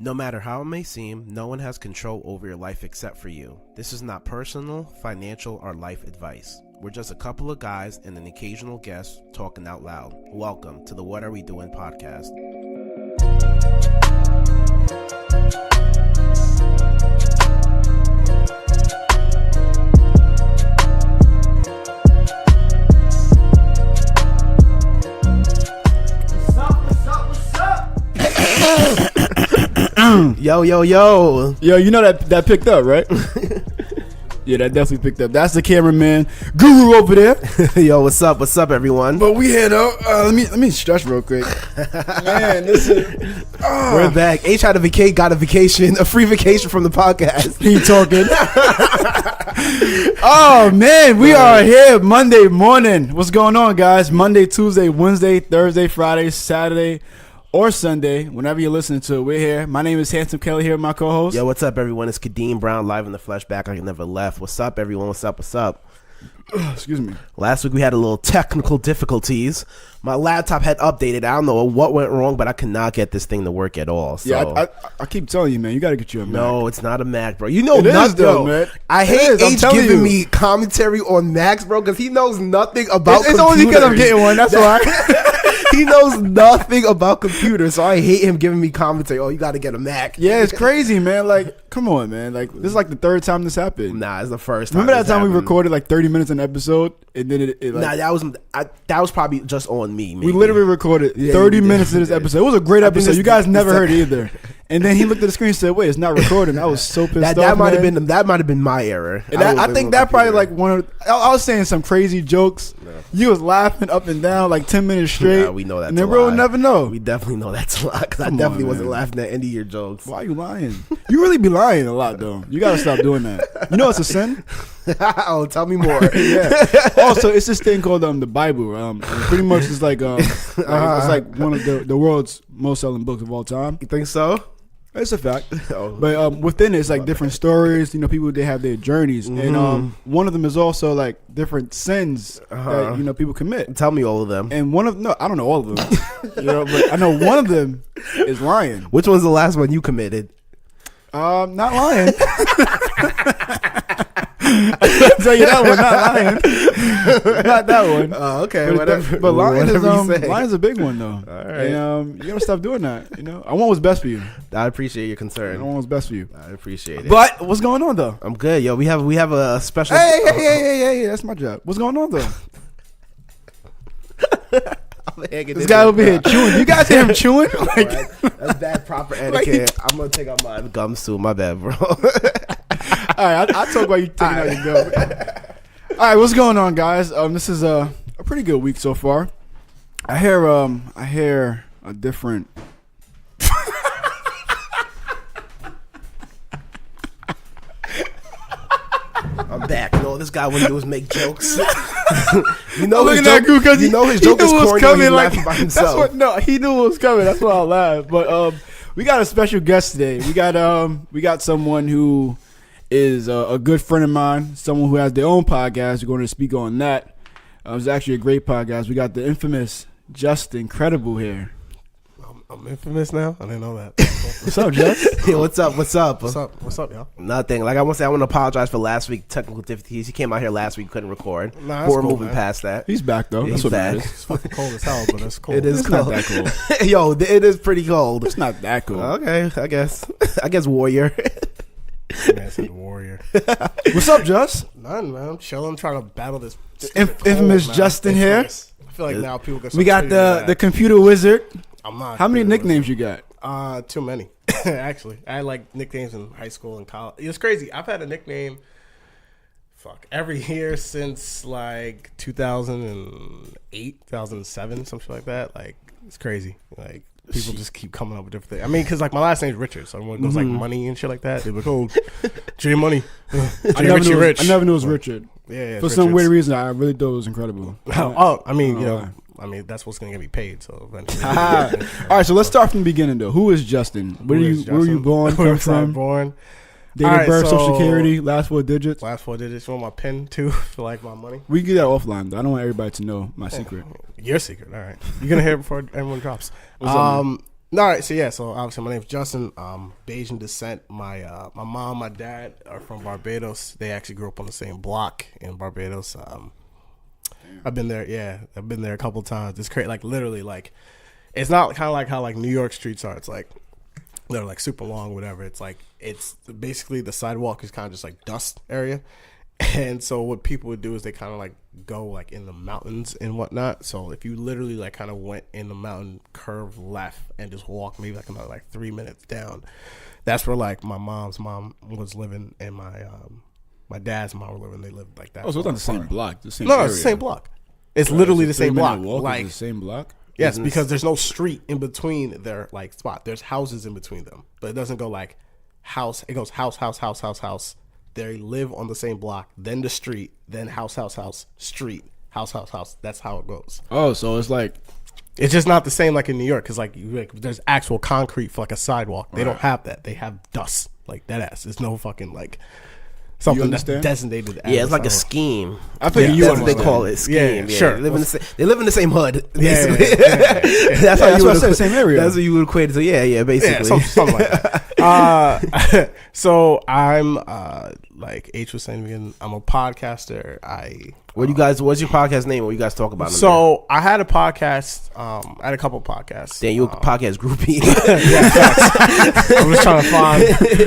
No matter how it may seem, no one has control over your life except for you. This is not personal, financial, or life advice. We're just a couple of guys and an occasional guest talking out loud. Welcome to the What Are We Doing podcast. Yo, you know that picked up, right? Yeah, that definitely picked up. That's the cameraman guru over there. Yo, what's up everyone? But we here though. Let me stretch real quick. Man, this is we're back. H had got a vacation, a free vacation from the podcast. He talking. Oh man, we are here Monday morning. What's going on, guys? Monday, Tuesday, Wednesday, Thursday, Friday, Saturday, or Sunday, whenever you're listening to it, we're here. My name is Hansome Kelly here with my co-host. Yo, what's up, everyone? It's Kadeem Brown, live in the flesh, back like I never left. What's up, everyone? What's up? Excuse me. Last week we had a little technical difficulties. My laptop had updated. I don't know what went wrong, but I could not get this thing to work at all. So. Yeah, I keep telling you, man, you got to get you a Mac. No, it's not a Mac, bro. You know it nothing, is, though, man. I hate H giving me commentary on Macs, bro, because he knows nothing about computers. It's only because I'm getting one. That's why. He knows nothing about computers, so I hate him giving me commentary. Oh, you got to get a Mac. Yeah, it's crazy, man. Like, come on, man. Like, this is like the third time this happened. Nah, it's the first time. Remember that time we recorded like 30 minutes an episode, and then it like, nah, that was probably just on me. Maybe. We literally recorded 30 minutes of this episode. It was a great episode. You guys never heard it either. And then he looked at the screen and said, "Wait, it's not recording." I was so pissed off. That might have been my error. And I think that probably like one of. I was saying some crazy jokes. No. You was laughing up and down like 10 minutes straight. Nah, we know that's and then we'll never know. We definitely know that's a lie because I definitely wasn't laughing at any of your jokes. Why are you lying? You really be lying a lot though. You gotta stop doing that. You know it's a sin. Oh, tell me more. Yeah. Also, it's this thing called the Bible. Pretty much it's like it's like one of the world's most selling books of all time. You think so? It's a fact. But within it, it's like different stories. You know, people, they have their journeys. Mm-hmm. And one of them is also like different sins that, you know, people commit. Tell me all of them. And I don't know all of them. You know, but I know one of them is lying. Which one's the last one you committed? Not lying. I'll tell you that one, not lying. Not that one. Oh, okay. Whatever. But lion's a big one, though. All right. And, you gotta stop doing that. You know, I want what's best for you. I appreciate your concern. I want what's best for you. I appreciate it. But what's going on, though? I'm good, yo. We have a special. Hey, that's my job. What's going on, though? This guy over here chewing. You guys hear him chewing? Like, that's bad proper etiquette. I'm gonna take out my gums soon. My bad, bro. All right, I'll talk about you taking out your gum. All right, what's going on, guys? This is a pretty good week so far. I hear a different. I'm back. You know, this guy wouldn't do is make jokes. You know, his joke is corny coming. He's laughing by himself. He knew what was coming. That's why I laughed. But we got a special guest today. We got someone who is a good friend of mine. Someone who has their own podcast. We're going to speak on that. It's actually a great podcast. We got the infamous Jusincred here. I'm infamous now? I didn't know that. What's up, Just? Hey, what's up, y'all? Nothing. Like I want to apologize for last week technical difficulties. He came out here last week, couldn't record. Nah, we're cool, moving man. past that. He's back though. He's That's what back. matters. It's fucking cold as hell, but it's cold. It is it's cold. Not that cold. Yo, it is pretty cold. It's not that cool. Okay, I guess warrior. Man, the warrior. What's up, Just? Nothing, man. I'm chilling. I'm trying to battle this. Infamous Justin here. I feel like now people get. We got the computer wizard. I'm not. How many nicknames you got? Too many. Actually, I had like nicknames in high school and college. It's crazy. I've had a nickname. Every year since like 2008, 2007, something like that. Like it's crazy. Like people just keep coming up with different things. I mean, because like my last name's Richard, so everyone goes like Money and shit like that. They're like, oh, J Money, I never knew it was Richard. Yeah. For some weird reason, I really thought it was incredible. I mean, that's what's gonna get me paid. So eventually. All right, so let's start from the beginning though. Who is Justin? Where were you born? Come from? Born. Date of birth, social security, last 4 digits. Last 4 digits. You want my PIN too for like my money? We can get that offline though. I don't want everybody to know my secret. Your secret. All right. You're gonna hear it before everyone drops. All right, so obviously my name's Justin. Bayesian descent. My mom, my dad are from Barbados. They actually grew up on the same block in Barbados. I've been there. Yeah, I've been there a couple times. It's crazy. Like literally, like it's not kind of like how like New York streets are. It's like they're like super long, whatever. It's like it's basically the sidewalk is kind of just like dust area. And so what people would do is they kind of like go like in the mountains and whatnot. So if you literally like kind of went in the mountain, curve left, and just walk maybe like another like 3 minutes down, that's where like my mom's mom was living and my dad's mom were living. They lived like that. Oh, so it's not the same block, the same No, area. it's the same block. It's literally the same block. Like the same block. Yes, because there's no street in between their like spot. There's houses in between them, but it doesn't go like house. It goes house, house, house, house, house. They live on the same block, then the street, then house, house, house, street, house, house, house. That's how it goes. Oh, so it's like it's just not the same like in New York because like there's actual concrete for like a sidewalk. They don't have that. They have dust like that ass. There's no fucking like something that's designated. Yeah, it's like a scheme. I think that's what they call it. Scheme. Yeah, sure. They live in the same hood. Basically. That's how you would say the same area. That's what you would equate it to. Yeah, basically. Yeah, something like that. So I'm like H was saying again, I'm a podcaster. What's your podcast name? What you guys talk about? So I had a podcast. I had a couple podcasts. Damn, you a podcast groupie. I'm just trying to find.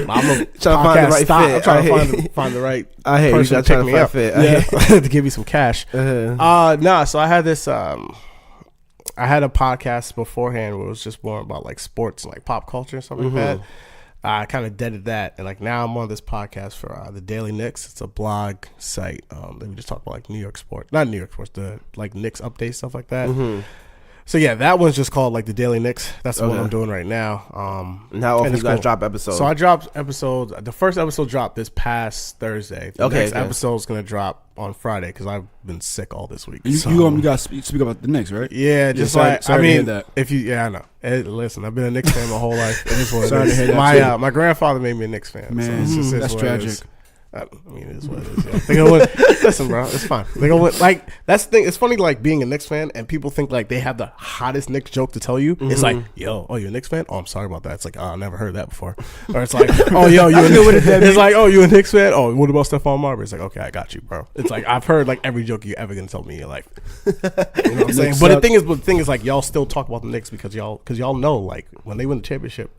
I'm trying to find the right fit. I'm trying to find the right. I hear person you. to pick me up. Fit. To give you some cash. So I had this. I had a podcast beforehand where it was just more about like sports and like pop culture and stuff like that. I kind of deaded that, and like now I'm on this podcast for the Daily Knicks. It's a blog site that we just talk about like New York sports, not New York sports, the like Knicks updates, stuff like that. So yeah, that one's just called like the Daily Knicks. That's what I'm doing right now. And how often you guys drop episodes? So I dropped episodes. The first episode dropped this past Thursday. The next episode is gonna drop on Friday because I've been sick all this week. You got to speak about the Knicks, right? Yeah, just sorry I mean, to hear that. if you, I know. Listen, I've been a Knicks fan my whole life. It is what Sorry it to hear is. that My grandfather made me a Knicks fan. Man, so it's that's what it tragic. is. I mean, it is what it is. Yeah. They gonna win. Listen, bro, it's fine. They gonna win. Like that's the thing. It's funny, like being a Knicks fan, and people think like they have the hottest Knicks joke to tell you. It's like, yo, oh, you're a Knicks fan? Oh, I'm sorry about that. It's like, oh, I never heard that before. Or it's like, oh, yo, you. It's like, oh, you a Knicks fan? Oh, what about Stephon Marbury? It's like, okay, I got you, bro. It's like I've heard like every joke you ever gonna tell me in your life. You know what I'm saying? But the thing is, like y'all still talk about the Knicks because y'all know like when they win the championship,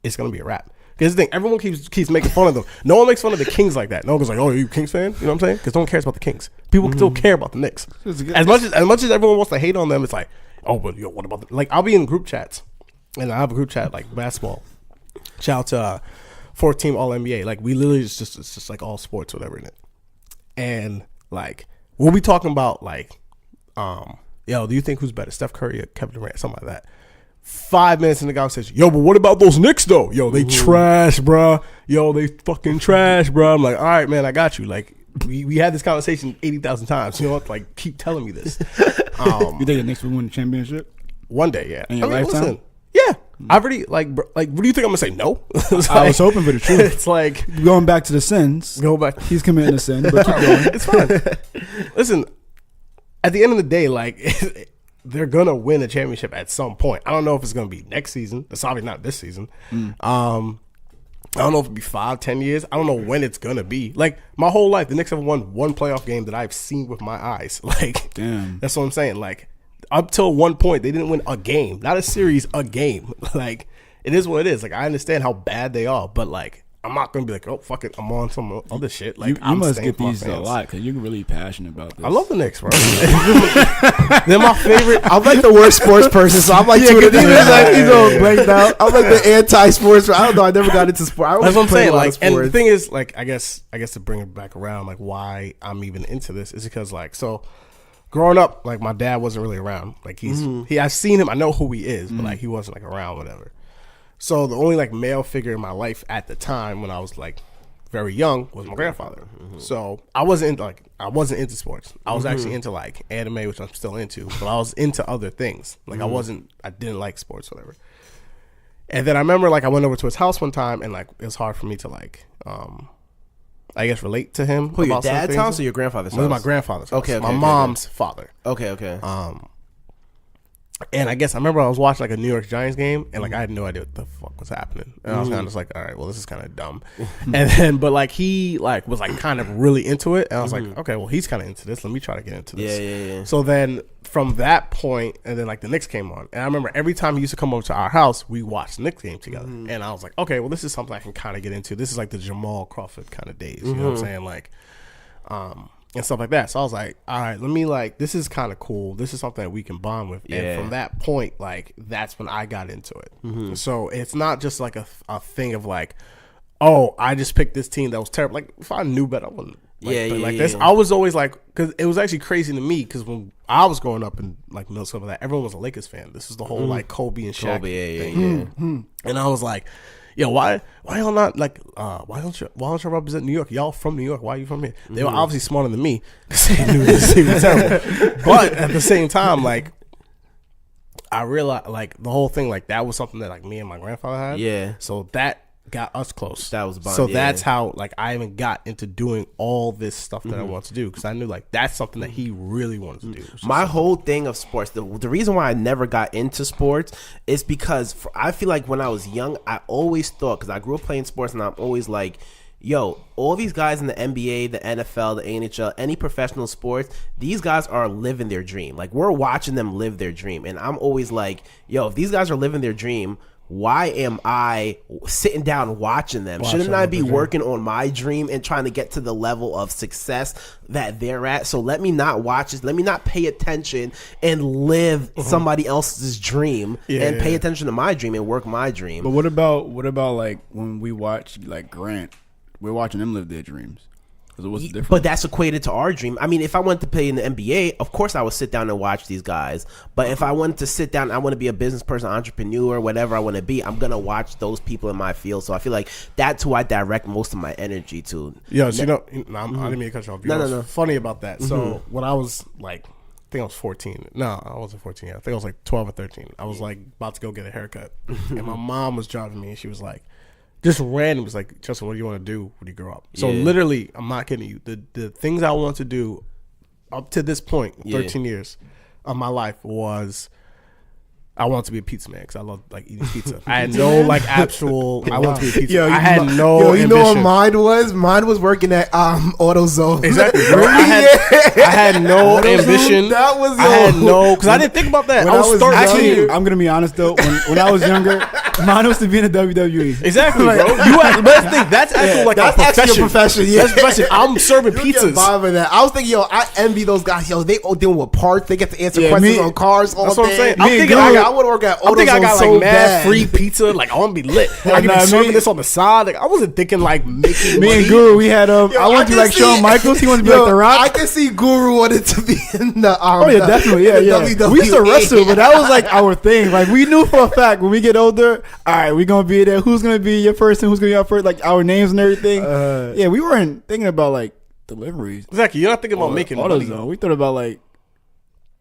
it's gonna be a wrap. Because the thing, everyone keeps making fun of them. No one makes fun of the Kings like that. No one goes like, "Oh, are you a Kings fan?" You know what I'm saying? Because no one cares about the Kings. People still care about the Knicks. As much as everyone wants to hate on them, it's like, "Oh, but yo, what about the?" Like, I'll be in group chats, and I have a group chat like basketball. Shout out to 4-team All NBA. Like, we literally it's just like all sports, whatever in it. And like, we'll be talking about like, yo, do you think who's better, Steph Curry or Kevin Durant, something like that? 5 minutes and the guy says, yo, but what about those Knicks though? Yo, they trash, bro. Yo, they fucking trash, bro. I'm like, all right, man, I got you. Like, we had this conversation 80,000 times. You know what? Like, keep telling me this. You think the Knicks will win the championship? One day, yeah. In your lifetime? Listen, yeah. I've already, like, what do you think I'm going to say? No? I was hoping for the truth. It's like. Going back to the sins. Go back. He's committing a sin, but keep going. It's fine. Listen, at the end of the day, like, they're going to win a championship at some point. I don't know if it's going to be next season. It's obviously not this season. I don't know if it'll be 5-10 years. I don't know when it's going to be. Like, my whole life, the Knicks have won one playoff game that I've seen with my eyes. Like, damn. That's what I'm saying. Like, up till one point, they didn't win a game. Not a series, a game. Like, it is what it is. Like, I understand how bad they are, but, like, I'm not going to be like, oh, fuck it, I'm on some other shit. Like, you must get these a lot because you're really passionate about this. I love the Knicks, bro. They're my favorite. I'm like the worst sports person, so I'm like, he's all blanked out. I'm like the anti-sports. I don't know. I never got into sport. That's what I'm saying. Like, and the thing is, like, I guess to bring it back around, like, why I'm even into this is because, like, so growing up, like, my dad wasn't really around. Like, I've seen him. I know who he is, but like, he wasn't like around, whatever. So the only like male figure in my life at the time when I was like very young was my grandfather. So I wasn't into sports. I was actually into like anime, which I'm still into, but I was into other things. Like I didn't like sports, whatever. And then I remember like I went over to his house one time and like it was hard for me to like I guess relate to him. Who, your dad's house or your grandfather's house? It was my grandfather's house. Okay, my mom's father. Okay. And I guess I remember I was watching like a New York Giants game, and like I had no idea what the fuck was happening, and I was kind of just like, all right, well, this is kind of dumb. And then, but like he like was like kind of really into it, and I was like, okay, well, he's kind of into this. Let me try to get into this. Yeah. So then from that point, and then like the Knicks came on, and I remember every time he used to come over to our house, we watched the Knicks game together, and I was like, okay, well, this is something I can kind of get into. This is like the Jamal Crawford kind of days, you know what I'm saying? Like, and stuff like that. So I was like, all right, let me like, this is kind of cool. This is something that we can bond with. Yeah. And from that point, like, that's when I got into it. So it's not just like a thing of like, oh, I just picked this team that was terrible. Like, if I knew better, I wouldn't. Like, this. I was always like, because it was actually crazy to me, because when I was growing up in like middle school, that everyone was a Lakers fan. This is the whole like Kobe and Shaq thing. And I was like, yo, why y'all not like why don't you represent New York? Y'all from New York? Why are you from here? They were obviously smarter than me because they knew this team was terrible. But at the same time, like I realized like the whole thing, like that was something that like me and my grandfather had. Yeah. So that got us close. That was bond, so that's how like I even got into doing all this stuff that I want to do, because I knew like that's something that he really wanted to do. My whole thing of sports, the reason why I never got into sports is because I feel like when I was young, I always thought, because I grew up playing sports, and I'm always like, yo, all these guys in the NBA, the NFL, the NHL, any professional sports, these guys are living their dream. Like, we're watching them live their dream. And I'm always like, yo, if these guys are living their dream, why am I sitting down watching them? Shouldn't I be working on my dream and trying to get to the level of success that they're at? So let me not watch this. Let me not pay attention and live somebody else's dream and pay attention to my dream and work my dream. But what about like when we watch like Grant? We're watching them live their dreams. What's different? But that's equated to our dream. I mean, if I wanted to play in the NBA, of course I would sit down and watch these guys. But if I wanted to sit down, I want to be a business person, entrepreneur, whatever I want to be, I'm going to watch those people in my field. So I feel like that's who I direct most of my energy to. Yeah, so I didn't mean to cut you off. No. Funny about that. So when I was like, I think I was 14. No, I wasn't 14 yet. I think I was like 12 or 13. I was like about to go get a haircut. And my mom was driving me, and she was like, just random, was like, Justin, what do you want to do when you grow up? So literally, I'm not kidding you. The things I want to do up to this point, 13 years of my life, was I wanted to be a pizza man because I love like eating pizza. I had no like actual. I wanted to be a pizza. I had no. You know what mine was? Mine was working at AutoZone. Exactly. I had no ambition. That was. I had no, because I didn't think about that. Actually, I'm gonna be honest though. When I was younger, mine was to be in the WWE. Exactly, bro. That's actually like that's a profession. Actually a profession. Yeah, that's a profession. I'm serving pizzas. That. I was thinking, yo, I envy those guys. Yo, they all dealing with parts. They get to answer questions on cars all that's day. What I'm saying. I'm thinking I would work at AutoZone. I think I got so like mad bad. free pizza. Like I want to be lit. I can be serving this on the side. Like I wasn't thinking like making me money. And Guru, we had I wanted to be like Shawn Michaels. He wanted to be like The Rock. I can see Guru wanted to be in the definitely, yeah. WWE. We used to wrestle, but that was like our thing. Like we knew for a fact when we get older, all right, we're gonna be there. Who's gonna be your person? Who's gonna be our first? Like our names and everything. Yeah, we weren't thinking about like deliveries. Exactly, you're not thinking about making money. We thought about like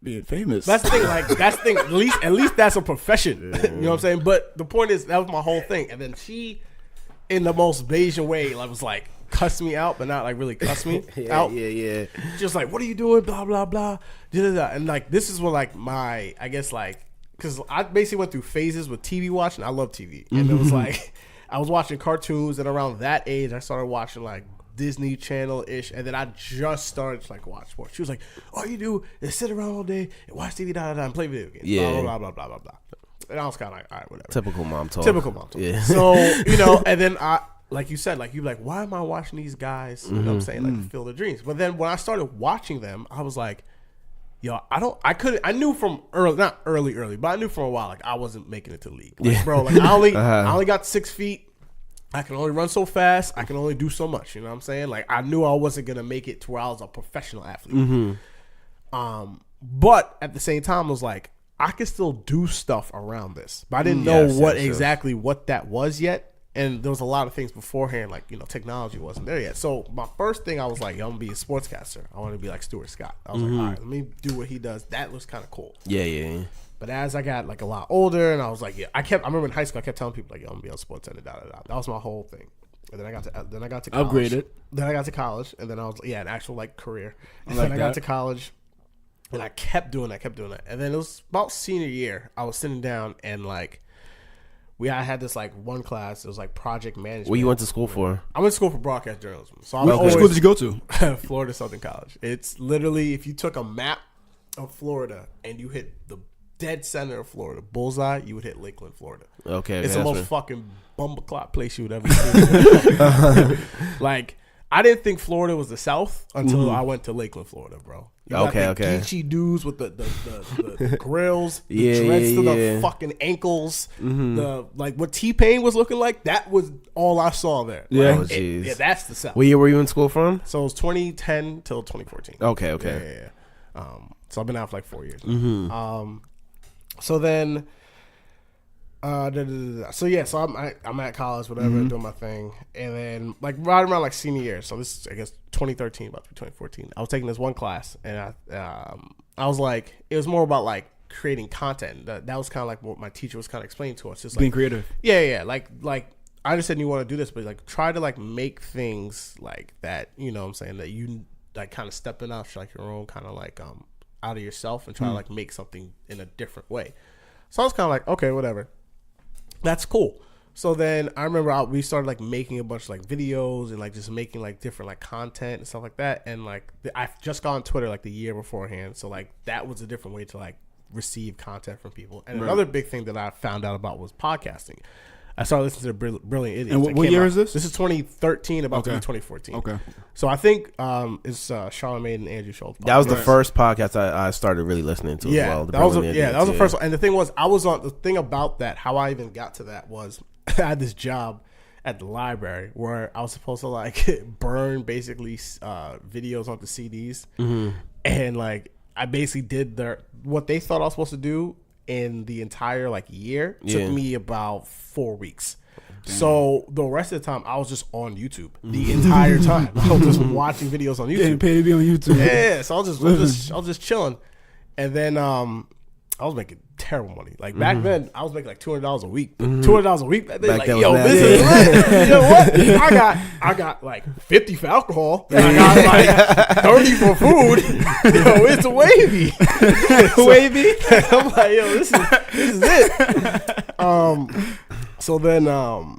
being famous. That's the thing. Like that's the thing. At least that's a profession. You know what I'm saying? But the point is, that was my whole thing. And then she, in the most Bayesian way, like was like cuss me out, but not like really cuss me out. Yeah. Just like, what are you doing? Blah blah blah. And like this is what like my, I guess like, because I basically went through phases with TV watching. I love TV, and it was like I was watching cartoons, and around that age, I started watching like Disney Channel ish, and then I just started to like watch sports. She was like, "All you do is sit around all day and watch TV, and play video games." Yeah, blah blah blah blah blah. And I was kind of like, "All right, whatever." Typical mom talk. Yeah. So and then I, like you said, like you like, why am I watching these guys? You know what I'm saying? Like fulfill their dreams. But then when I started watching them, I was like, yo, I knew from early, not early, but I knew from a while, like I wasn't making it to the league. Like, bro, like I only got 6 feet. I can only run so fast. I can only do so much. You know what I'm saying? Like I knew I wasn't gonna make it to where I was a professional athlete. But at the same time, I was like, I could still do stuff around this. But I didn't know exactly what that was yet. And there was a lot of things beforehand, like, technology wasn't there yet. So my first thing, I was like, yo, I'm gonna be a sportscaster. I want to be like Stuart Scott. I was like, all right, let me do what he does. That looks kind of cool. Yeah. But as I got like a lot older, and I was like, I remember in high school, I kept telling people like, yo, I'm gonna be on sports center, That was my whole thing. And then I got to college. Upgraded. Then I got to college, and then I was an actual like career. And then I got to college, And I kept doing that. And then it was about senior year. I was sitting down and like, I had this like one class. It was like project management. What you went to school for? I went to school for broadcast journalism. So What school did you go to? Florida Southern College. It's literally, if you took a map of Florida and you hit the dead center of Florida, bullseye, you would hit Lakeland, Florida. Okay. It's the most fucking bumbleclot place you would ever see. Like, I didn't think Florida was the South until I went to Lakeland, Florida, bro. You got the geeky dudes with the grills, the dreads to the fucking ankles, the like what T-Pain was looking like. That was all I saw there. Yeah, like, yeah, that's the South. What year were you in school from? So it was 2010 till 2014. Okay. Yeah. So I've been out for like 4 years. So then, so I'm at college, whatever, doing my thing, and then like right around like senior year. So this is, I guess, 2013, about 2014. I was taking this one class, and I was like, it was more about like creating content. That was kind of like what my teacher was kind of explaining to us, just like Being creative. Yeah. Like I understand you want to do this, but like try to like make things like that. You know what I'm saying, that you like kind of stepping out like your own kind of like out of yourself and try to like make something in a different way. So I was kind of like, okay, whatever. That's cool. So then I remember we started like making a bunch of like videos and like just making like different like content and stuff like that. And like I just got on Twitter like the year beforehand. So like that was a different way to like receive content from people. And another big thing that I found out about was podcasting. I started listening to Brilliant Idiots. And what year is this? This is 2013, about to be 2014. Okay. So I think it's Charlamagne and Andrew Schultz. That was the first podcast I started really listening to as well. That was the first one. And the thing was, the thing about that, how I even got to that was I had this job at the library where I was supposed to like burn basically videos onto CDs. And like I basically did what they thought I was supposed to do in the entire like year. Took me about 4 weeks. So the rest of the time I was just on YouTube the entire time. I was just watching videos on YouTube. Getting paid to be on YouTube. Yeah, so I was just chilling. And then I was making terrible money. Like back then, I was making like $200 a week. $200 a week. Back then, like, yo, this is lit. You know what? I got like 50 for alcohol. And I got like 30 for food. Yo, it's wavy. Wavy. I'm like, yo, this is it. So then I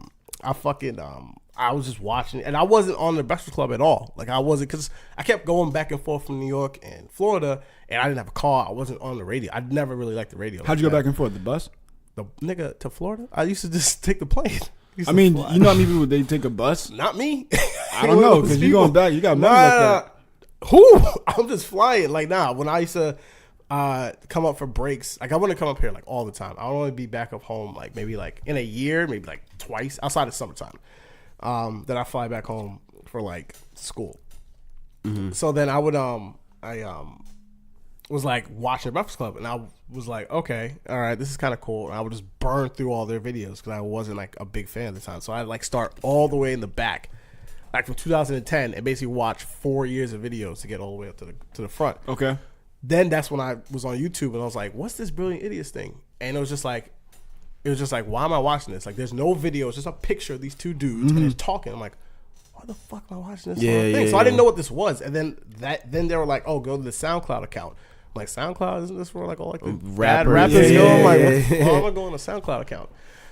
was just watching, and I wasn't on the Breakfast Club at all. Like I wasn't, because I kept going back and forth from New York and Florida, and I didn't have a car. I wasn't on the radio. I never really liked the radio. How'd you go back and forth? The bus? The nigga to Florida? I used to just take the plane. I mean, you know how many people they take a bus? Not me. I don't know, because you going back, you got money like that. Who? I'm just flying. Like when I used to come up for breaks, like I wouldn't come up here like all the time. I would only be back up home like maybe like in a year, maybe like twice outside of summertime. Then I fly back home for like school. So then I would was like watching Breakfast Club, and I was like, okay, all right, this is kind of cool. And I would just burn through all their videos because I wasn't like a big fan at the time. So I'd like start all the way in the back, like from 2010, and basically watch 4 years of videos to get all the way up to the front. Okay. Then that's when I was on YouTube, and I was like, what's this Brilliant Idiots thing? And it was just like, why am I watching this? Like, there's no video. It's just a picture of these two dudes and they're talking. I'm like, why the fuck am I watching this thing? So I didn't know what this was. And then they were like, oh, go to the SoundCloud account. I'm like, SoundCloud? Isn't this where like all like the bad rappers go? I'm like, why am I going to SoundCloud account?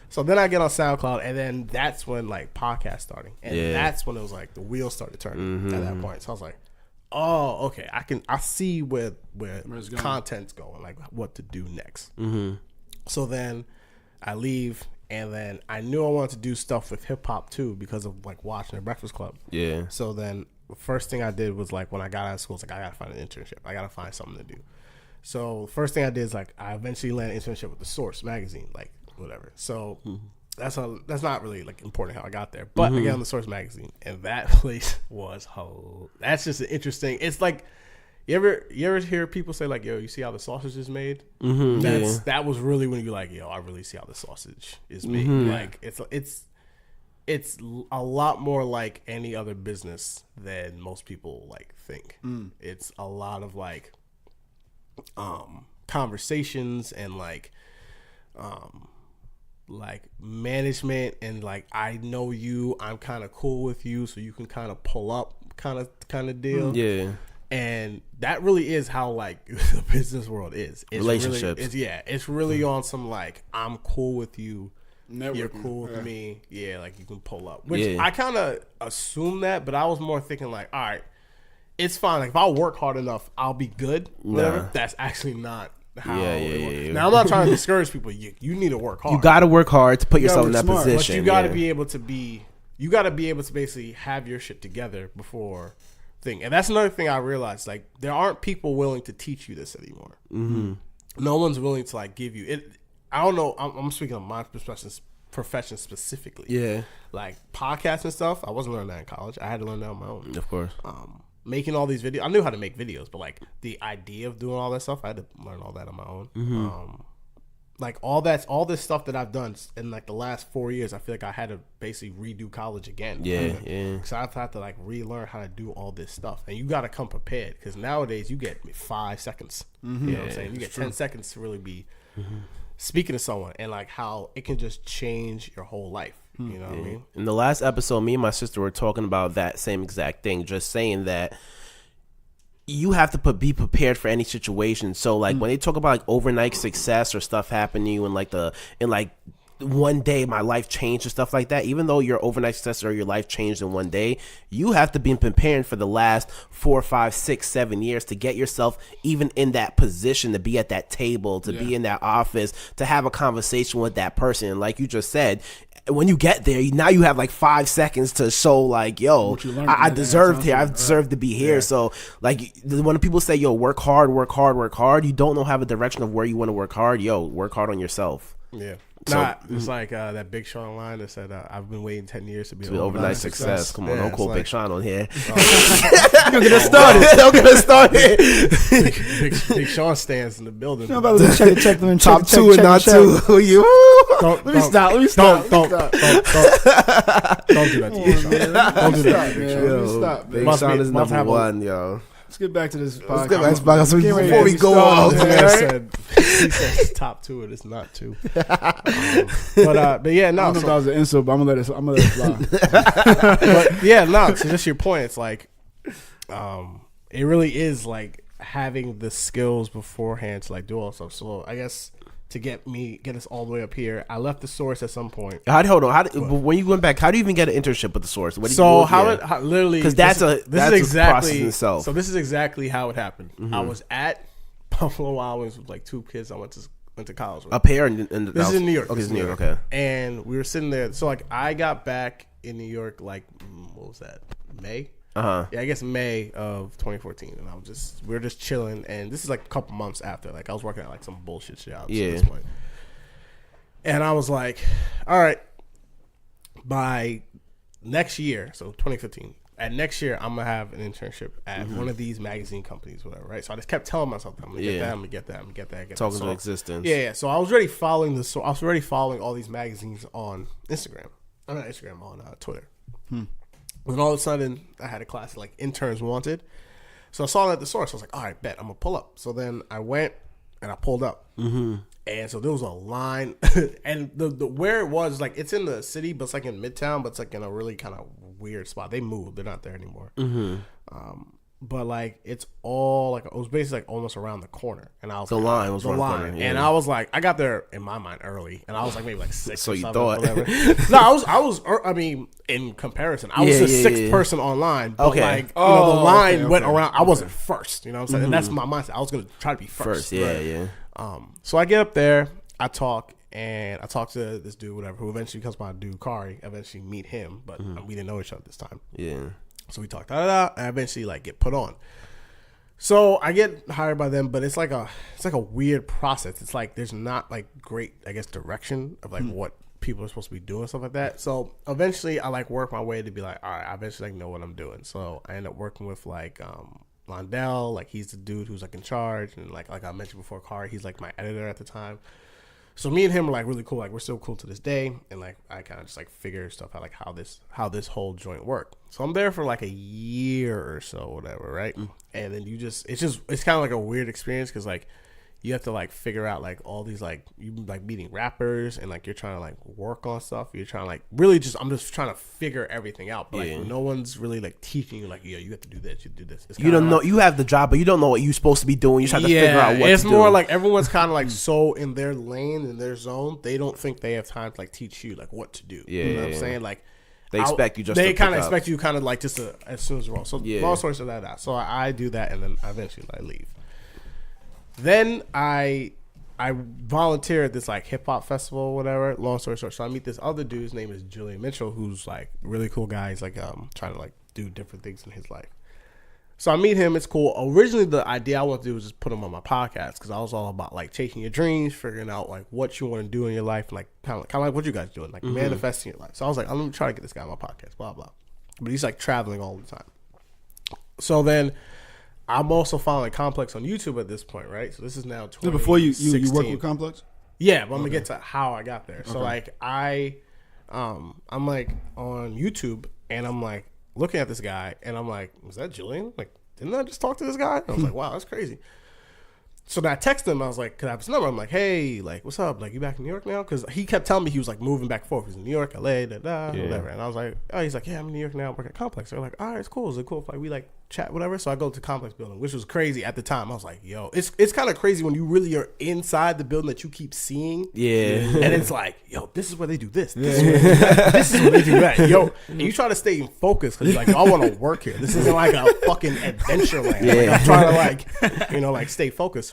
So then I get on SoundCloud, and then that's when like podcast starting. And that's when it was like the wheels started turning at that point. So I was like, oh, okay, I see where content's going, like what to do next. So then I leave, and then I knew I wanted to do stuff with hip hop too because of like watching the Breakfast Club. Yeah. So then the first thing I did was like when I got out of school, it's like I gotta find an internship. I gotta find something to do. So first thing I did is like I eventually landed an internship with The Source magazine, like whatever. So that's not really like important how I got there, but I got on The Source magazine, and that place was that's just an interesting. It's like you ever hear people say like, yo, you see how the sausage is made? That was really when you're like, yo, I really see how the sausage is made. Like it's a lot more like any other business than most people like think. It's a lot of like conversations and like management, and like I know you, I'm kind of cool with you, so you can kind of pull up kind of deal. And that really is how like the business world is. It's Relationships. Really, it's really on some like, I'm cool with you. Networking. You're cool with me. Yeah, like you can pull up. Which I kind of assumed that, but I was more thinking like, all right, it's fine. Like if I work hard enough, I'll be good. Whatever. Nah. That's actually not how Yeah, it works. yeah. Now I'm not trying to discourage people. You need to work hard. You got to work hard to put yourself in work that smart. position. But you got to be able to be. You got to be able to basically have your shit together before thing. And that's another thing I realized. Like there aren't people willing to teach you this anymore. Mm-hmm. No one's willing to like give you it. I don't know. I'm speaking of my profession specifically. Yeah, like podcasts and stuff. I wasn't learning that in college. I had to learn that on my own. of course. Making all these videos. I knew how to make videos, but like the idea of doing all that stuff, I had to learn all that on my own. Mm-hmm. Like all this stuff that I've done in like the last 4 years, I feel like I had to basically redo college again. Yeah. Because I've had to like relearn how to do all this stuff, and you got to come prepared. Because nowadays you get 5 seconds. Mm-hmm. You know what I'm saying? You get 10 seconds to really be speaking to someone, and like how it can just change your whole life. You know what I mean? In the last episode, me and my sister were talking about that same exact thing, just saying that you have to be prepared for any situation. So like when they talk about like overnight success or stuff happening to you and like one day my life changed or stuff like that, even though your overnight success or your life changed in one day, you have to be preparing for the last 4, 5, 6, 7 years to get yourself even in that position, to be at that table, to be in that office, to have a conversation with that person. And like you just said, when you get there, now you have like 5 seconds to show like, yo, I deserved here. I deserve to be here. So like when people say, yo, work hard, you don't know, have a direction of where you want to work hard. Yo, work hard on yourself. Yeah. So, It's like that Big Sean line that said, I've been waiting 10 years to be an overnight success. Come on, don't quote Big Sean on here. Don't get us started. Don't get us started. Big Sean stands in the building. I'm about to check them in Top 2 and not 2. Who you? Let me stop. Don't do that to Big Sean. Don't do that to Big Sean. Let me stop. Big Must Sean be- is must number have a- one, yo. Let's get back to this podcast. Let's get back to this podcast. Get ready Before to we get go started, off, man. He said it's top 2 and it's not 2. But yeah, I no. don't know if that was an insult, but I'm gonna let it fly. But yeah, no. So just your point, it's like, it really is like having the skills beforehand to like do all stuff. So I guess to get us all the way up here, I left the source at some point. Hold on. When you went back, how do you even get an internship with the source? What do So you, how literally, because this that's is a process exactly in itself. So this is exactly how it happened. I was at Buffalo Wild Wings with like 2 kids I went to college with. Up here in This is in New York. Okay, This it's is New York. Okay. And we were sitting there. So like I got back in New York like what was that? May? Uh-huh. Yeah, I guess May of 2014. And we were just chilling. And this is like a couple months after. Like I was working at like some bullshit jobs Yeah. at this point. And I was like, all right, by next year, so 2015, at next year, I'm going to have an internship at one of these magazine companies, whatever, right? So I just kept telling myself, I'm going to get that, I'm going to get that, I'm going to get that, get Talking that. to existence. Yeah. So I was already following all these magazines on Instagram. I'm not Instagram, on Twitter. And all of a sudden, I had a class like Interns Wanted. So I saw that at the source. I was like, all right, bet, I'm going to pull up. So then I went and I pulled up. And so there was a line, and the where it was, like, it's in the city, but it's like in Midtown, but it's like in a really kind of weird spot. They moved; they're not there anymore. But like it's all like it was basically like almost around the corner, and I was The like, line was the around the line, corner, yeah. and I was like, I got there in my mind early, and I was like maybe like 6. So or you something, thought. whatever. No, I was. I mean, in comparison, I was Yeah, the yeah, 6th yeah. person online. But Okay. like the line okay, went okay, around. I wasn't first. You know what I'm saying? And that's my mindset. I was gonna try to be first. Yeah. So I get up there, I talk to this dude, whatever, who eventually becomes my dude, Kari. I eventually meet him, but we didn't know each other this time. Yeah. So we talked and I eventually like get put on. So I get hired by them, but it's like a weird process. It's like there's not like great, I guess, direction of like what people are supposed to be doing, stuff like that. So eventually I like work my way to be like, all right, I eventually like know what I'm doing. So I end up working with like Londell, like he's the dude who's like in charge, and like I mentioned before, Kari, he's like my editor at the time. So me and him are like really cool. Like we're still cool to this day, and like I kind of just like figure stuff out, like how this whole joint worked. So I'm there for like a year or so, whatever, right? And then it's kind of like a weird experience because like you have to like figure out like all these like you like meeting rappers and like you're trying to like work on stuff. You're trying to like really just I'm just trying to figure everything out. But like no one's really like teaching you like you have to do this, you do this. It's you don't know like, you have the job, but you don't know what you're supposed to be doing. You're trying to figure out what it's to more do. like everyone's kind of like so in their lane in their zone. They don't think they have time to like teach you like what to do. You know what I'm saying? Like they expect you just. They to kind of pick up. expect you kind of like just to, as soon as you roll. So long story short that. So I do that and then eventually I leave. Then I volunteer at this like hip hop festival or whatever. Long story short, so I meet this other dude. His name is Julian Mitchell, who's like a really cool guy. He's like trying to like do different things in his life. So I meet him. It's cool. Originally, the idea I wanted to do was just put him on my podcast because I was all about like chasing your dreams, figuring out like what you want to do in your life, and like kind of like what you guys doing, like manifesting your life. So I was like, I'm gonna try to get this guy on my podcast, blah blah. But he's like traveling all the time. So then I'm also following Complex on YouTube at this point, right? So this is now 2016. Before you work with Complex? Yeah, but I'm gonna get to how I got there. So like I'm like on YouTube and I'm like looking at this guy and I'm like, was that Julian? Like, didn't I just talk to this guy? And I was like, wow, that's crazy. So then I texted him. I was like, could I have his number? I'm like, hey, like, what's up? Like, you back in New York now? Because he kept telling me he was like moving back and forth. He's in New York, LA, whatever. And I was like, oh, he's like, yeah, I'm in New York now. I'm working at Complex. They're like, all right, it's cool. Is it cool if like we like chat, whatever? So I go to Complex building, which was crazy at the time. I was like, yo, it's kind of crazy when you really are inside the building that you keep seeing. Yeah. And it's like, yo, this is where they do this. This is where they do that. This is where they do that. Yo, and you try to stay in focus because you're like, I want to work here. This isn't like a fucking adventure land. Like, I'm trying to like, like stay focused.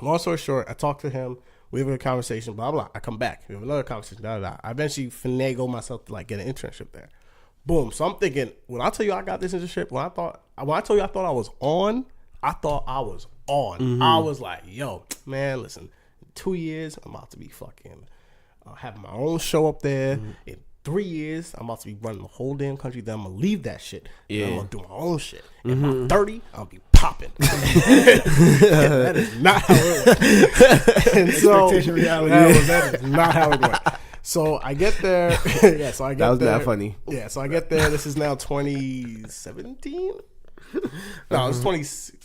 Long story short, I talk to him. We have a conversation, blah, blah. I come back. We have another conversation, I eventually finagle myself to like get an internship there. Boom. So I'm thinking, when I tell you I got this internship, when I told you I thought I was on, I thought I was on. Mm-hmm. I was like, yo, man, listen, in 2 years, I'm about to be fucking having my own show up there. In 3 years, I'm about to be running the whole damn country. Then I'm going to leave that shit. Yeah. I'm going to do my own shit. In my 30, I'll be popping. That is not how it works. And so, Expectation reality. that is not how it works. So I get there. Yeah, so I get That was there. not funny. Yeah, so I get there. This is now 2017. No, it's 20.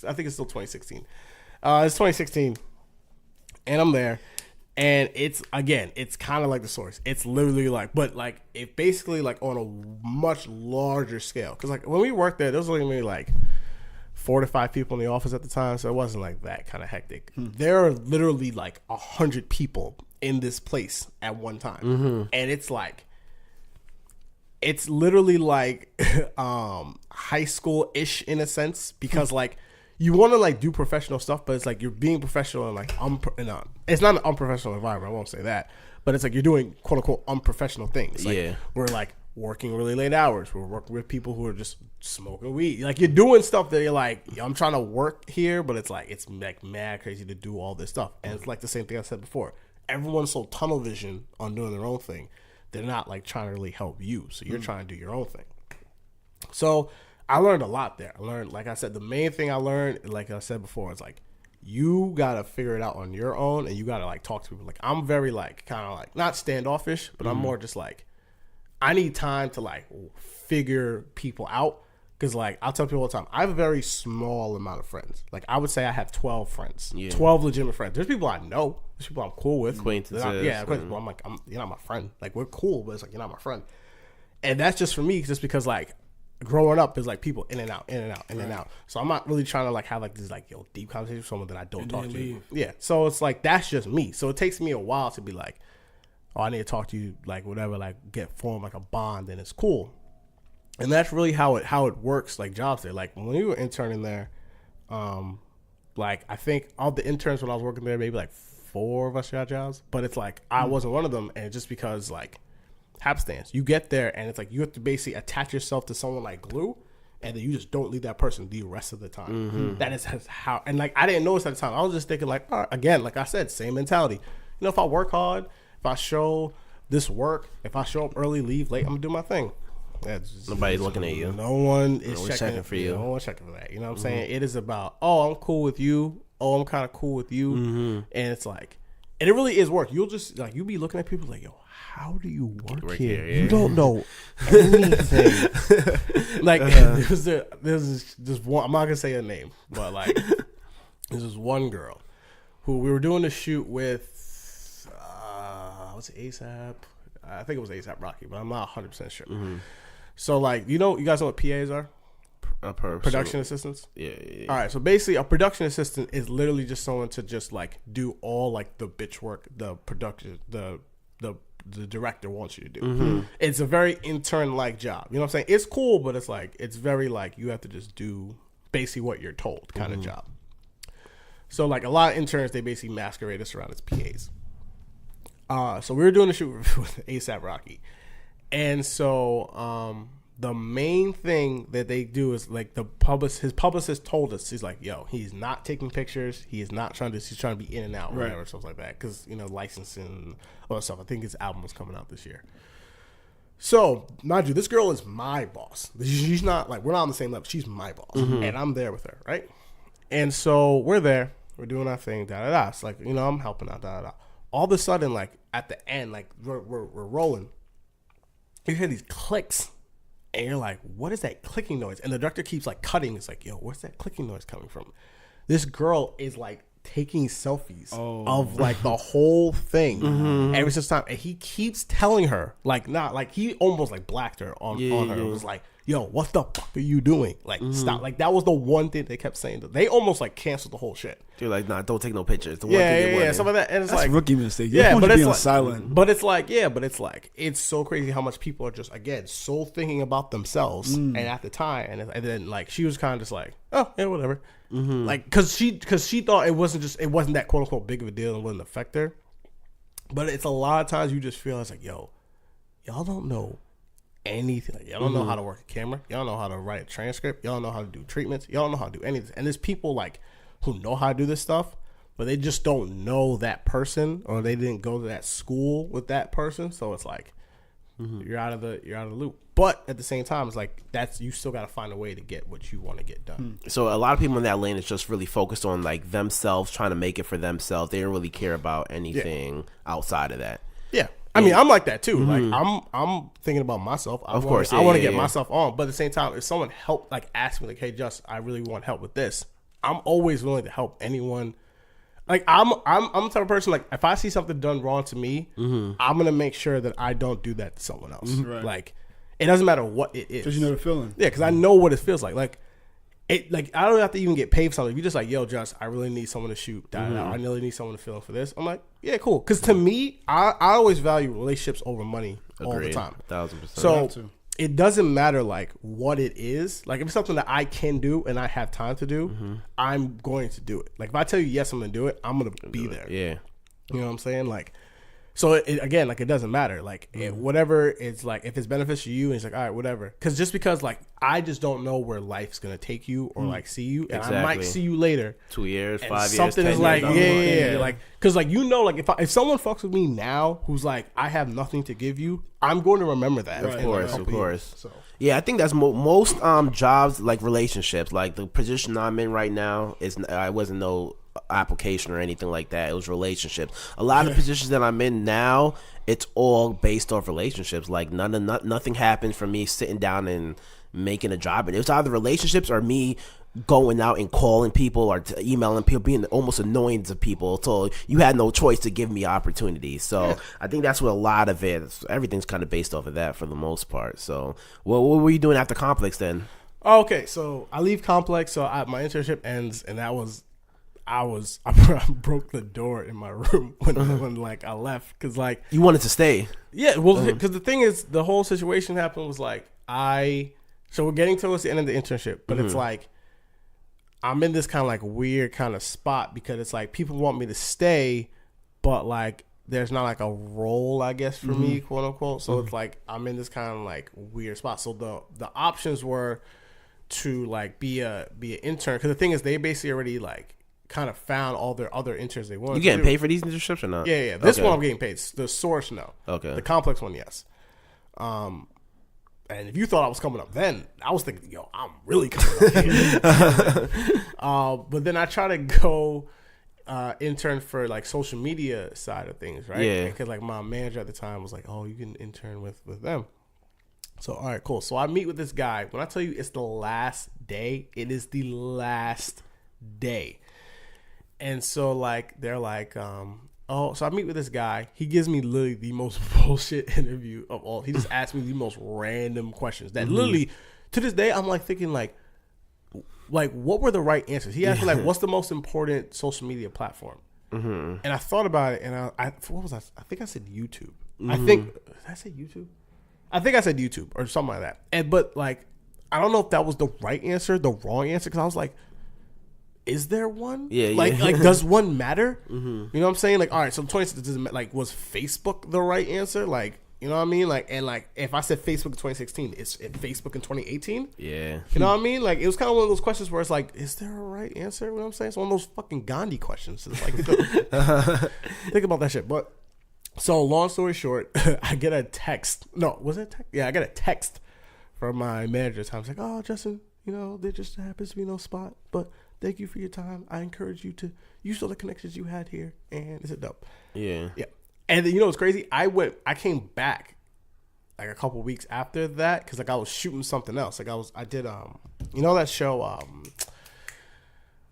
I think it's still 2016. It's 2016, and I'm there, and it's kind of like the source. It's literally like, but like it basically like on a much larger scale. Because like when we worked there was only like 4 to 5 people in the office at the time, so it wasn't like that kind of hectic. There are literally like 100 people in this place at one time, and it's like. It's literally like high school-ish in a sense because like you want to like do professional stuff, but it's like you're being professional and like it's not an unprofessional environment. I won't say that, but it's like you're doing quote unquote unprofessional things. Like, we're like working really late hours. We're working with people who are just smoking weed. Like you're doing stuff that you're like, I'm trying to work here, but it's like it's like mad crazy to do all this stuff. And it's like the same thing I said before. Everyone's so tunnel vision on doing their own thing. They're not like trying to really help you. So you're trying to do your own thing. So I learned a lot there. I learned, like I said, the main thing I learned, like I said before, is like you got to figure it out on your own and you got to like talk to people. Like I'm very like kind of like not standoffish, but I'm more just like I need time to like figure people out. Because like I'll tell people all the time, I have a very small amount of friends. Like I would say I have 12 friends, 12 legitimate friends. There's people I know, there's people I'm cool with, acquaintances. Acquaintances. But I'm like, you're not my friend. Like we're cool, but it's like you're not my friend. And that's just for me, just because like growing up is like people in and out, in and out, in and out. So I'm not really trying to like have like this like deep conversation with someone that I don't talk to. Yeah. So it's like that's just me. So it takes me a while to be like, oh, I need to talk to you, like whatever, like form like a bond, and it's cool. And that's really how it works, like jobs there. Like when we were interning there, like I think all the interns when I was working there, maybe like 4 of us got jobs. But it's like I wasn't one of them, and just because like hapstance, you get there and it's like you have to basically attach yourself to someone like glue, and then you just don't leave that person the rest of the time. That is how, and like I didn't notice at the time. I was just thinking like, all right, again, like I said, same mentality. You know, if I work hard, if I show this work, if I show up early, leave late, I'm gonna do my thing. Nobody's looking at you. No one is checking for you. No one's checking for that. You know what I'm saying? It is about, oh, I'm cool with you. Oh, I'm kind of cool with you. And it's like, and it really is work. You'll just like, you'll be looking at people like, yo, how do you work here? You don't know anything. Like, there's this one, I'm not going to say her name, but like, there's this one girl who we were doing a shoot with. Was it ASAP? I think it was ASAP Rocky, but I'm not 100% sure. So like, you guys know what PAs are? Production assistants. Yeah. All right, so basically a production assistant is literally just someone to just like do all like the bitch work the production the director wants you to do. It's a very intern like job, you know what I'm saying? It's cool, but it's like it's very like you have to just do basically what you're told kind of job. So like a lot of interns, they basically masquerade us around as PAs. So we were doing a shoot with ASAP Rocky, and so the main thing that they do is like his publicist told us, he's like, yo, he's not taking pictures. He is not trying to, he's trying to be in and out or whatever, stuff like that. Cause licensing, all that stuff. I think his album was coming out this year. So mind you, this girl is my boss. She's not like, we're not on the same level. She's my boss and I'm there with her. Right. And so we're there, we're doing our thing. It's like, I'm helping out. All of a sudden, like at the end, like we're rolling. You hear these clicks. And you're like, what is that clicking noise? And the director keeps like cutting. It's like, yo, where's that clicking noise coming from? This girl is like taking selfies of like the whole thing every single time. And he keeps telling her, like, not like he almost like blacked her on her. It was like, yo, what the fuck are you doing? Like, stop. Like, that was the one thing they kept saying. They almost like canceled the whole shit. They're like, nah, don't take no pictures. The one thing Yeah, something like that. And it's That's like a rookie mistake. Yeah, but it's like silent. But it's like, it's so crazy how much people are just again so thinking about themselves. And at the time, and then like she was kind of just like, oh yeah, whatever. Like because she thought it wasn't that quote unquote big of a deal and wouldn't affect her. But it's a lot of times you just feel it's like, yo, y'all don't know anything. Like, y'all don't know how to work a camera. Y'all don't know how to write a transcript. Y'all don't know how to do treatments. Y'all don't know how to do anything. And there's people like who know how to do this stuff, but they just don't know that person, or they didn't go to that school with that person. So it's like you're out of the loop. But at the same time, it's like you still got to find a way to get what you want to get done. So a lot of people in that lane is just really focused on like themselves, trying to make it for themselves. They don't really care about anything outside of that. Yeah. I mean, I'm like that too. Like I'm thinking about myself. I want to get myself on, but at the same time, if someone asks me like, "Hey, Just, I really want help with this," I'm always willing to help anyone. Like I'm the type of person, like if I see something done wrong to me, I'm gonna make sure that I don't do that to someone else. Right. Like it doesn't matter what it is, because you know the feeling. Yeah, because I know what it feels like. Like I don't have to even get paid for something. If you just like, yo, Just, I really need someone to shoot. I really need someone to fill in for this. I'm like, yeah, cool. Because to me, I always value relationships over money all the time. 1000%. So it doesn't matter like what it is. Like if it's something that I can do and I have time to do, I'm going to do it. Like if I tell you yes, I'm going to do it, I'm going to be there. Yeah. You know what I'm saying? Like, so again, like it doesn't matter. Like whatever it's like, if it's beneficial to you, and it's like, all right, whatever. Because like I just don't know where life's gonna take you or like see you, and I might see you later. 2 years, 5 years, something 10 is like years, yeah. Like because like like if someone fucks with me now, who's like I have nothing to give you, I'm going to remember that. Of course. So. Yeah, I think that's most jobs, like relationships, like the position I'm in right now I wasn't no application or anything like that. It was relationships. A lot of positions that I'm in now, it's all based off relationships. Like nothing happens from me sitting down and making a job. And it was either relationships or me going out and calling people or emailing people, being almost annoying to people. So you had no choice to give me opportunities. So I think that's what a lot of it. Everything's kind of based off of that for the most part. So what were you doing after Complex then? Okay, so I leave Complex. So my internship ends, and that was. I broke the door in my room when like I left, because like you wanted to stay. Yeah, well, because the thing is, the whole situation happened was like so we're getting towards the end of the internship, but it's like I'm in this kind of like weird kind of spot, because it's like people want me to stay, but like there's not like a role, I guess, for me, quote unquote. So it's like I'm in this kind of like weird spot. So the options were to like be an intern, because the thing is, they basically already like kind of found all their other interns they wanted. You getting paid for these internships or not? Yeah. This one I'm getting paid. The Source, no. Okay. The Complex one, yes. And if you thought I was coming up then, I was thinking, yo, I'm really coming up here. But then I try to go intern for like social media side of things, right? Yeah. Because like my manager at the time was like, oh, you can intern with them. So, all right, cool. So I meet with this guy. When I tell you it's the last day, it is the last day. And so like they're like, oh, so I meet with this guy. He gives me literally the most bullshit interview of all. He just asked me the most random questions that literally, to this day, I'm like thinking like what were the right answers? He asked me like, what's the most important social media platform? And I thought about it, and I what was I think I said YouTube. Did I say YouTube? I think I said YouTube or something like that. But like, I don't know if that was the right answer, the wrong answer, because I was like, is there one? Yeah, like does one matter? You know what I'm saying? Like, all right, so 26 doesn't like, was Facebook the right answer? Like, you know what I mean? Like, and like, if I said Facebook in 2016, is it Facebook in 2018? Yeah. You know what I mean? Like, it was kind of one of those questions where it's like, is there a right answer? You know what I'm saying? It's one of those fucking Gandhi questions. It's like, think about that shit. But so, long story short, I get a text. No, was it a text? Yeah, I get a text from my manager. I was like, oh, Justin, you know, there just happens to be no spot, but thank you for your time. I encourage you to use all the connections you had here, and is it dope? Yeah. And you know what's crazy? I came back like a couple weeks after that because like I was shooting something else. Like I did you know that show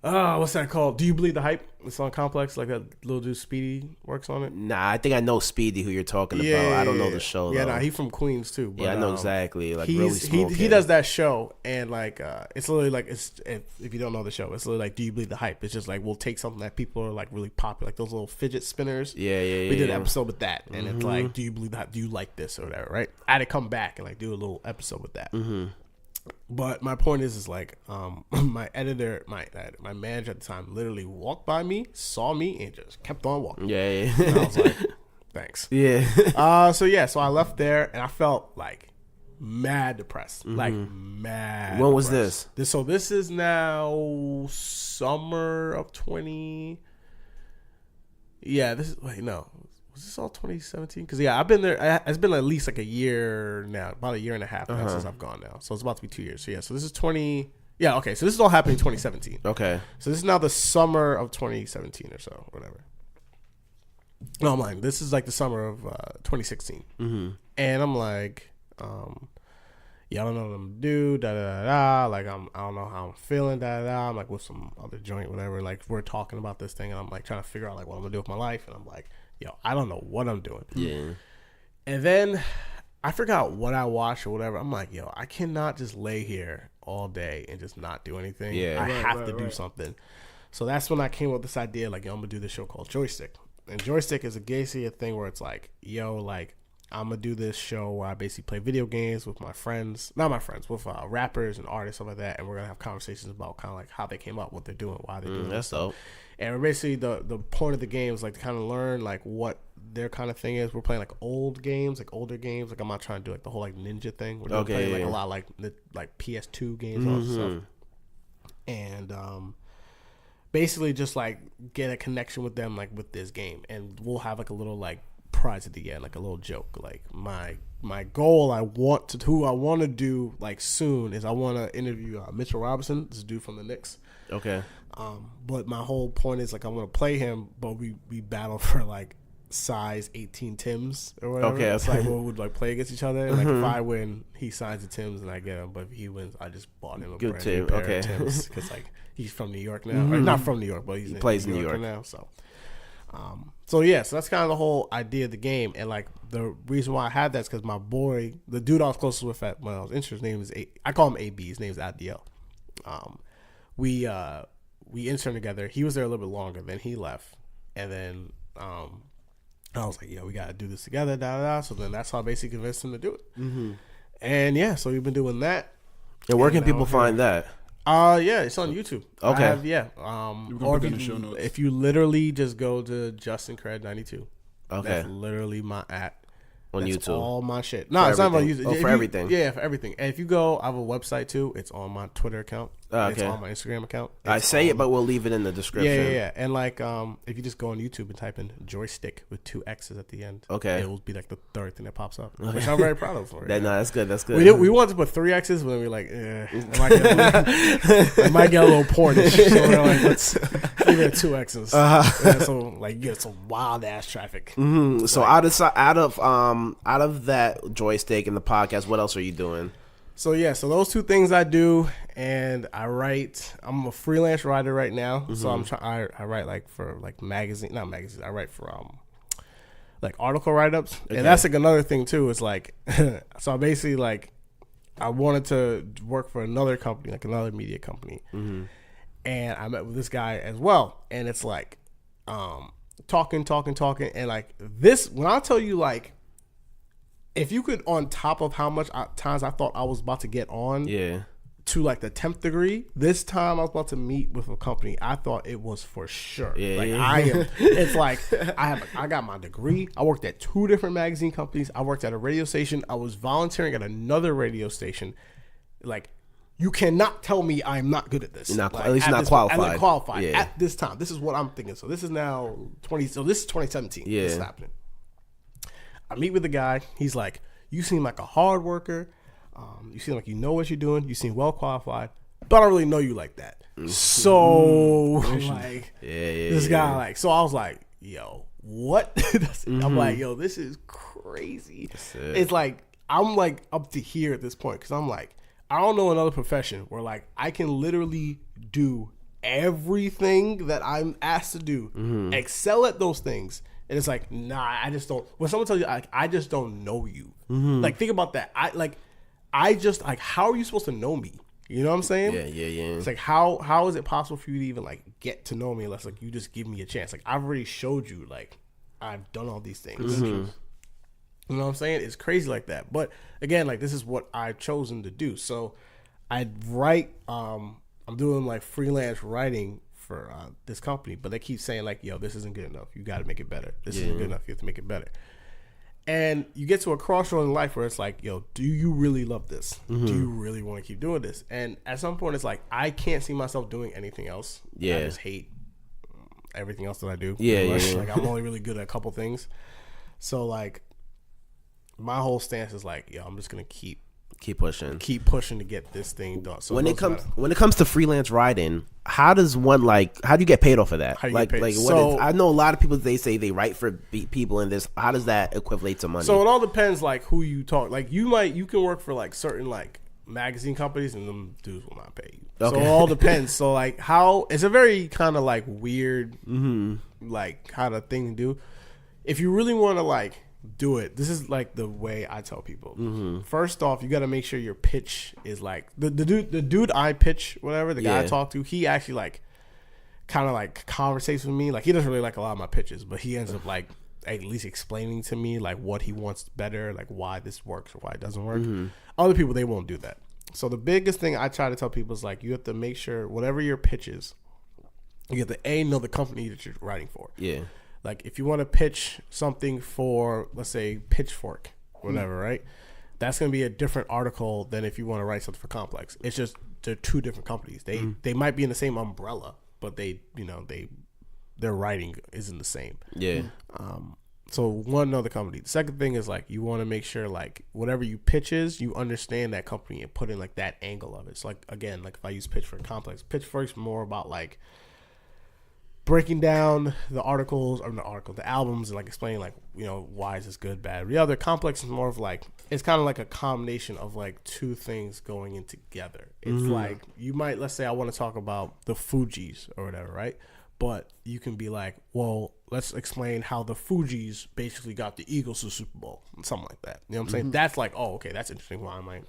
what's that called? Do You Believe the Hype? It's on Complex. Like that little dude Speedy works on it. Nah, I think I know Speedy who you're talking about. I don't know the show though. Yeah, nah, he from Queens too. But, yeah, I know exactly. Like really small he does that show, and like it's literally like if you don't know the show, it's literally like Do You Believe the Hype? It's just like we'll take something that people are like really popular, like those little fidget spinners. Yeah. We did an episode with that, and it's like, do you believe that? Do you like this or whatever? Right? I had to come back and like do a little episode with that. But my point is like my editor, my manager at the time, literally walked by me, saw me, and just kept on walking. Yeah. And I was like, thanks. Yeah. So I left there, and I felt like mad depressed, like mad. When was depressed. So this is now summer of 20. Yeah, this is was this all 2017? Because I've been there. It's been at least like a year now, about a year and a half now since I've gone now. So it's about to be 2 years. So so this is 20. Yeah, okay. So this is all happening in 2017. Okay. So this is now the summer of 2017 or so, whatever. No, I'm lying. This is like the summer of 2016. And I'm like, yeah, I don't know what I'm gonna do. Da da da. Like I don't know how I'm feeling. Da da da. I'm like with some other joint, whatever. Like we're talking about this thing, and I'm like trying to figure out like what I'm gonna do with my life, and I'm like, yo, I don't know what I'm doing. Yeah. And then I forgot what I watched or whatever. I'm like, yo, I cannot just lay here all day and just not do anything. Yeah. I have to do something. So that's when I came up with this idea, like, yo, I'm gonna do this show called Joystick. And Joystick is basically a thing where it's like, yo, like, I'm gonna do this show where I basically play video games with my friends, not my friends, with rappers and artists, stuff like that, and we're gonna have conversations about kind of like how they came up, what they're doing, why they're doing that's dope. And we're basically the point of the game is like to kind of learn like what their kind of thing is. We're playing like old games, like older games. Like I'm not trying to do like the whole like ninja thing. We're playing like a lot of like PS2 games and stuff. And basically just like get a connection with them like with this game, and we'll have like a little like prize at the end, like a little joke. Like my goal, who I want to do like soon is I want to interview Mitchell Robinson, this dude from the Knicks. Okay. But my whole point is like I want to play him, but we battle for like size 18 Tims or whatever. Okay. It's like we would like play against each other. And like if I win, he signs the Tims and I get him. But if he wins, I just bought him a Good brand new Tim. pair of Tims because like he's from New York now. Or not from New York, but he plays in New York now. So. So that's kind of the whole idea of the game, and like the reason why I had that is because my boy, the dude I was closest with when I was interested, his name is I call him AB. His name is Adiel. We interned together. He was there a little bit longer, then he left, and then I was like, we got to do this together. Da da da. So then that's how I basically convinced him to do it. And so we've been doing that. And where can people find that? It's on YouTube. Okay. Or if you literally just go to Jusincred 92. Okay. That's literally my on That's YouTube. all my shit. No, it's not about YouTube. Oh, for everything. Yeah, for everything. And if you go, I have a website too. It's on my Twitter account. Okay. It's on my Instagram account. I say it, but we'll leave it in the description. Yeah. And like, if you just go on YouTube and type in joystick with 2 X's at the end, okay, it will be like the third thing that pops up, which I'm very proud of. That's good. That's good. We wanted to put 3 X's, but then we're like, it might get a little pornish. So we're like, let's leave it at 2 X's. So like, you get some wild ass traffic. Mm-hmm. So out of that joystick and the podcast, what else are you doing? So those two things I do, and I write. I'm a freelance writer right now, so I'm trying. I write like for like not magazines. I write for like article write-ups, and that's like another thing too. It's like, so I basically like, I wanted to work for another company, like another media company, and I met with this guy as well, and it's like, talking, and like this. When I tell you like, if you could, on top of how much times I thought I was about to get on, to like the 10th degree, this time I was about to meet with a company. I thought it was for sure. I am. It's like I got my degree. I worked at 2 different magazine companies. I worked at a radio station. I was volunteering at another radio station. Like, you cannot tell me I'm not good at this. You're not, like, at least not qualified. I'm not qualified at this time. This is what I'm thinking. So this is now 20. So this is 2017. Yeah. This is happening. I meet with the guy. He's like, you seem like a hard worker. You seem like you know what you're doing. You seem well qualified, but I don't really know you like that. So like, this guy like, so I was like, yo, what? I'm like, yo, this is crazy. It's like, I'm like up to here at this point, because I'm like, I don't know another profession where like I can literally do everything that I'm asked to do, excel at those things. And it's like, nah, I just don't. When someone tells you, I just don't know you. Like, think about that. I just, like, how are you supposed to know me? You know what I'm saying? Yeah. It's like, how is it possible for you to even, like, get to know me unless, like, you just give me a chance? Like, I've already showed you, like, I've done all these things. You know what I'm saying? It's crazy like that. But, again, like, this is what I've chosen to do. So, I write, I'm doing, like, freelance writing for this company, but they keep saying like, yo, this isn't good enough, you got to make it better, this isn't good enough, you have to make it better. And you get to a crossroad in life where it's like, yo, do you really love this? Do you really want to keep doing this? And at some point it's like, I can't see myself doing anything else. I just hate everything else that I do. Like, I'm only really good at a couple things. So like, my whole stance is like, yo, I'm just gonna keep pushing to get this thing done. So when it comes to freelance writing, how do you get paid off of that? I know a lot of people, they say they write for people in this. How does that equivalent to money? So it all depends, like, who you talk. Like, you can work for like certain like magazine companies, and them dudes will not pay you. Okay. So it all depends. So like, how it's a very kind of like weird, like kind of thing to do. If you really want to like do it, this is like the way I tell people. First off, you got to make sure your pitch is like the dude I pitch, whatever, the guy I talk to, he actually like kind of like conversates with me. Like, he doesn't really like a lot of my pitches, but he ends up like at least explaining to me like what he wants better, like why this works or why it doesn't work. Other people, they won't do that. So the biggest thing I try to tell people is like, you have to make sure whatever your pitch is, you have to know the company that you're writing for. Like, if you want to pitch something for, let's say, Pitchfork, whatever, right? That's going to be a different article than if you want to write something for Complex. It's just, they're 2 different companies. They might be in the same umbrella, but their writing isn't the same. So one other company. The second thing is like, you want to make sure like whatever you pitch is, you understand that company and put in like that angle of it. So like, again, like if I use Pitchfork Complex, Pitchfork's more about like breaking down the albums, and like explaining like, why is this good, bad. The other Complex is more of like, it's kind of like a combination of like 2 things going in together. It's like, you might, let's say I want to talk about the Fugees or whatever, right? But you can be like, well, let's explain how the Fugees basically got the Eagles to the Super Bowl, something like that. You know what I'm saying? That's like, oh, okay, that's interesting. Why I'm like,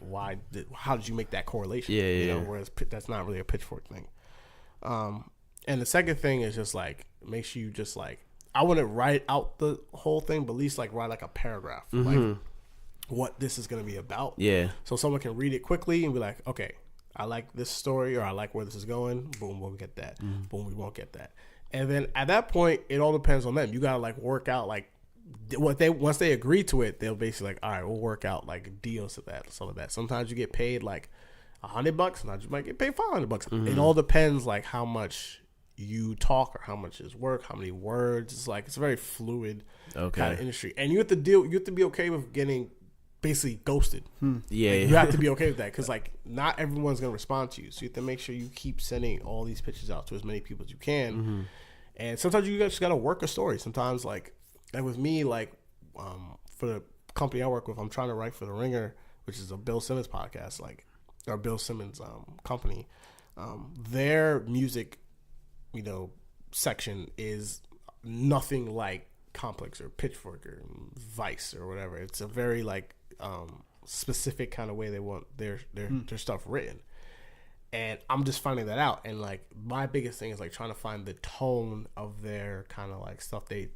how did you make that correlation? Whereas that's not really a Pitchfork thing. And the second thing is just like, make sure you just like, I wouldn't write out the whole thing, but at least like write like a paragraph, like what this is going to be about. So someone can read it quickly and be like, okay, I like this story, or I like where this is going. Boom, we'll get that. Boom, we won't get that. And then at that point, it all depends on them. You got to like work out like once they agree to it, they'll basically like, all right, we'll work out like deals to that, some of that. Sometimes you get paid like $100, sometimes you might get paid $500. It all depends like how much you talk or how much is work, how many words. It's like, it's a very fluid kind of industry, and you have to be okay with getting basically ghosted. You have to be okay with that, because like not everyone's gonna respond to you, so you have to make sure you keep sending all these pitches out to as many people as you can. And sometimes you just gotta work a story. Sometimes like with me, like for the company I work with, I'm trying to write for The Ringer which is a Bill Simmons podcast, like, or Bill Simmons company, their music, section is nothing like Complex or Pitchfork or Vice or whatever. It's a very like specific kind of way they want their stuff written. And I'm just finding that out. And like my biggest thing is like trying to find the tone of their kind of like stuff their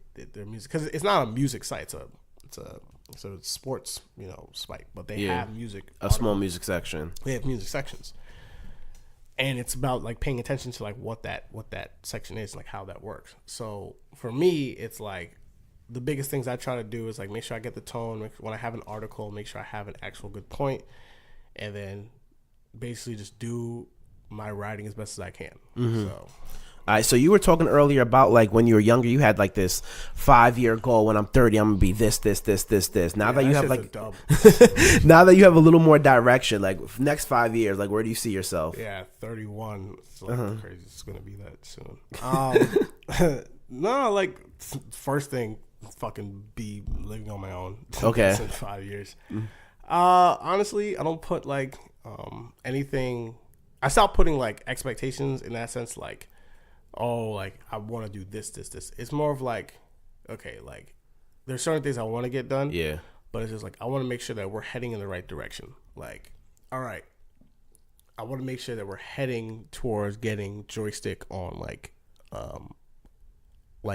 music, because it's not a music site. It's a sports site, but they have music. A small music section. They have music sections, and it's about like paying attention to like what that section is, like how that works. So for me, it's like the biggest things I try to do is like make sure I get the tone. When I have an article, make sure I have an actual good point, and then basically just do my writing as best as I can. So. All right, so you were talking earlier about like when you were younger, you had like this 5-year goal. When I'm 30, I'm gonna be this. Now that you have like, now that you have a little more direction, like next 5 years, like where do you see yourself? Yeah, 31. It's like crazy. It's gonna be that soon. No, like first thing, fucking be living on my own. Okay. In 5 years. Honestly, I don't put like anything. I stopped putting like expectations in that sense, like, oh, like I want to do this. It's more of like, okay, like there's certain things I want to get done. Yeah. But it's just like I want to make sure that we're heading in the right direction. Like, all right, I want to make sure that we're heading towards getting Joystick on like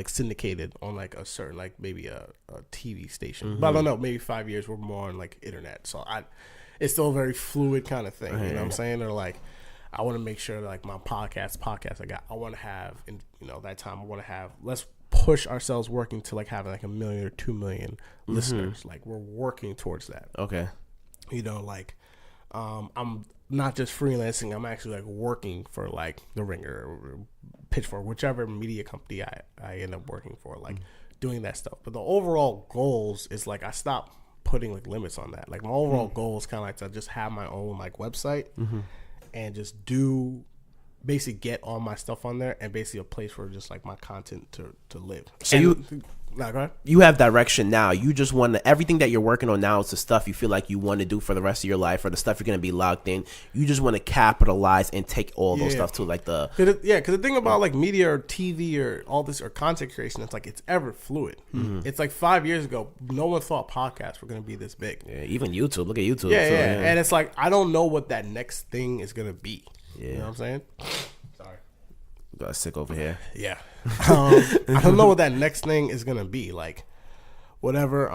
syndicated on like a certain like maybe a TV station. But I don't know, maybe 5 years we're more on like internet. So it's still a very fluid kind of thing. You know what I'm saying? Or like I want to make sure that, like my podcast I want to have in that time I want to have, let's push ourselves working to like having like 1 million or 2 million listeners. Like we're working towards that. Okay. Like I'm not just freelancing, I'm actually like working for like The Ringer or Pitchfork, whichever media company I end up working for, like doing that stuff. But the overall goals is like I stopped putting like limits on that. Like my overall goal is kind of like to just have my own like website and just basically get all my stuff on there, and basically a place for just like my content to live. So you have direction now. You just want to, everything that you're working on now is the stuff you feel like you want to do for the rest of your life, or the stuff you're going to be locked in. You just want to capitalize and take all those stuff to like the... Because the thing about like media or TV or all this or content creation, it's like it's ever fluid. It's like 5 years ago, no one thought podcasts were going to be this big. Yeah, even YouTube. Look at YouTube. Yeah. And it's like, I don't know what that next thing is going to be. Yeah. You know what I'm saying? Sorry. Got sick over here. Yeah. I don't know what that next thing is gonna be. Like whatever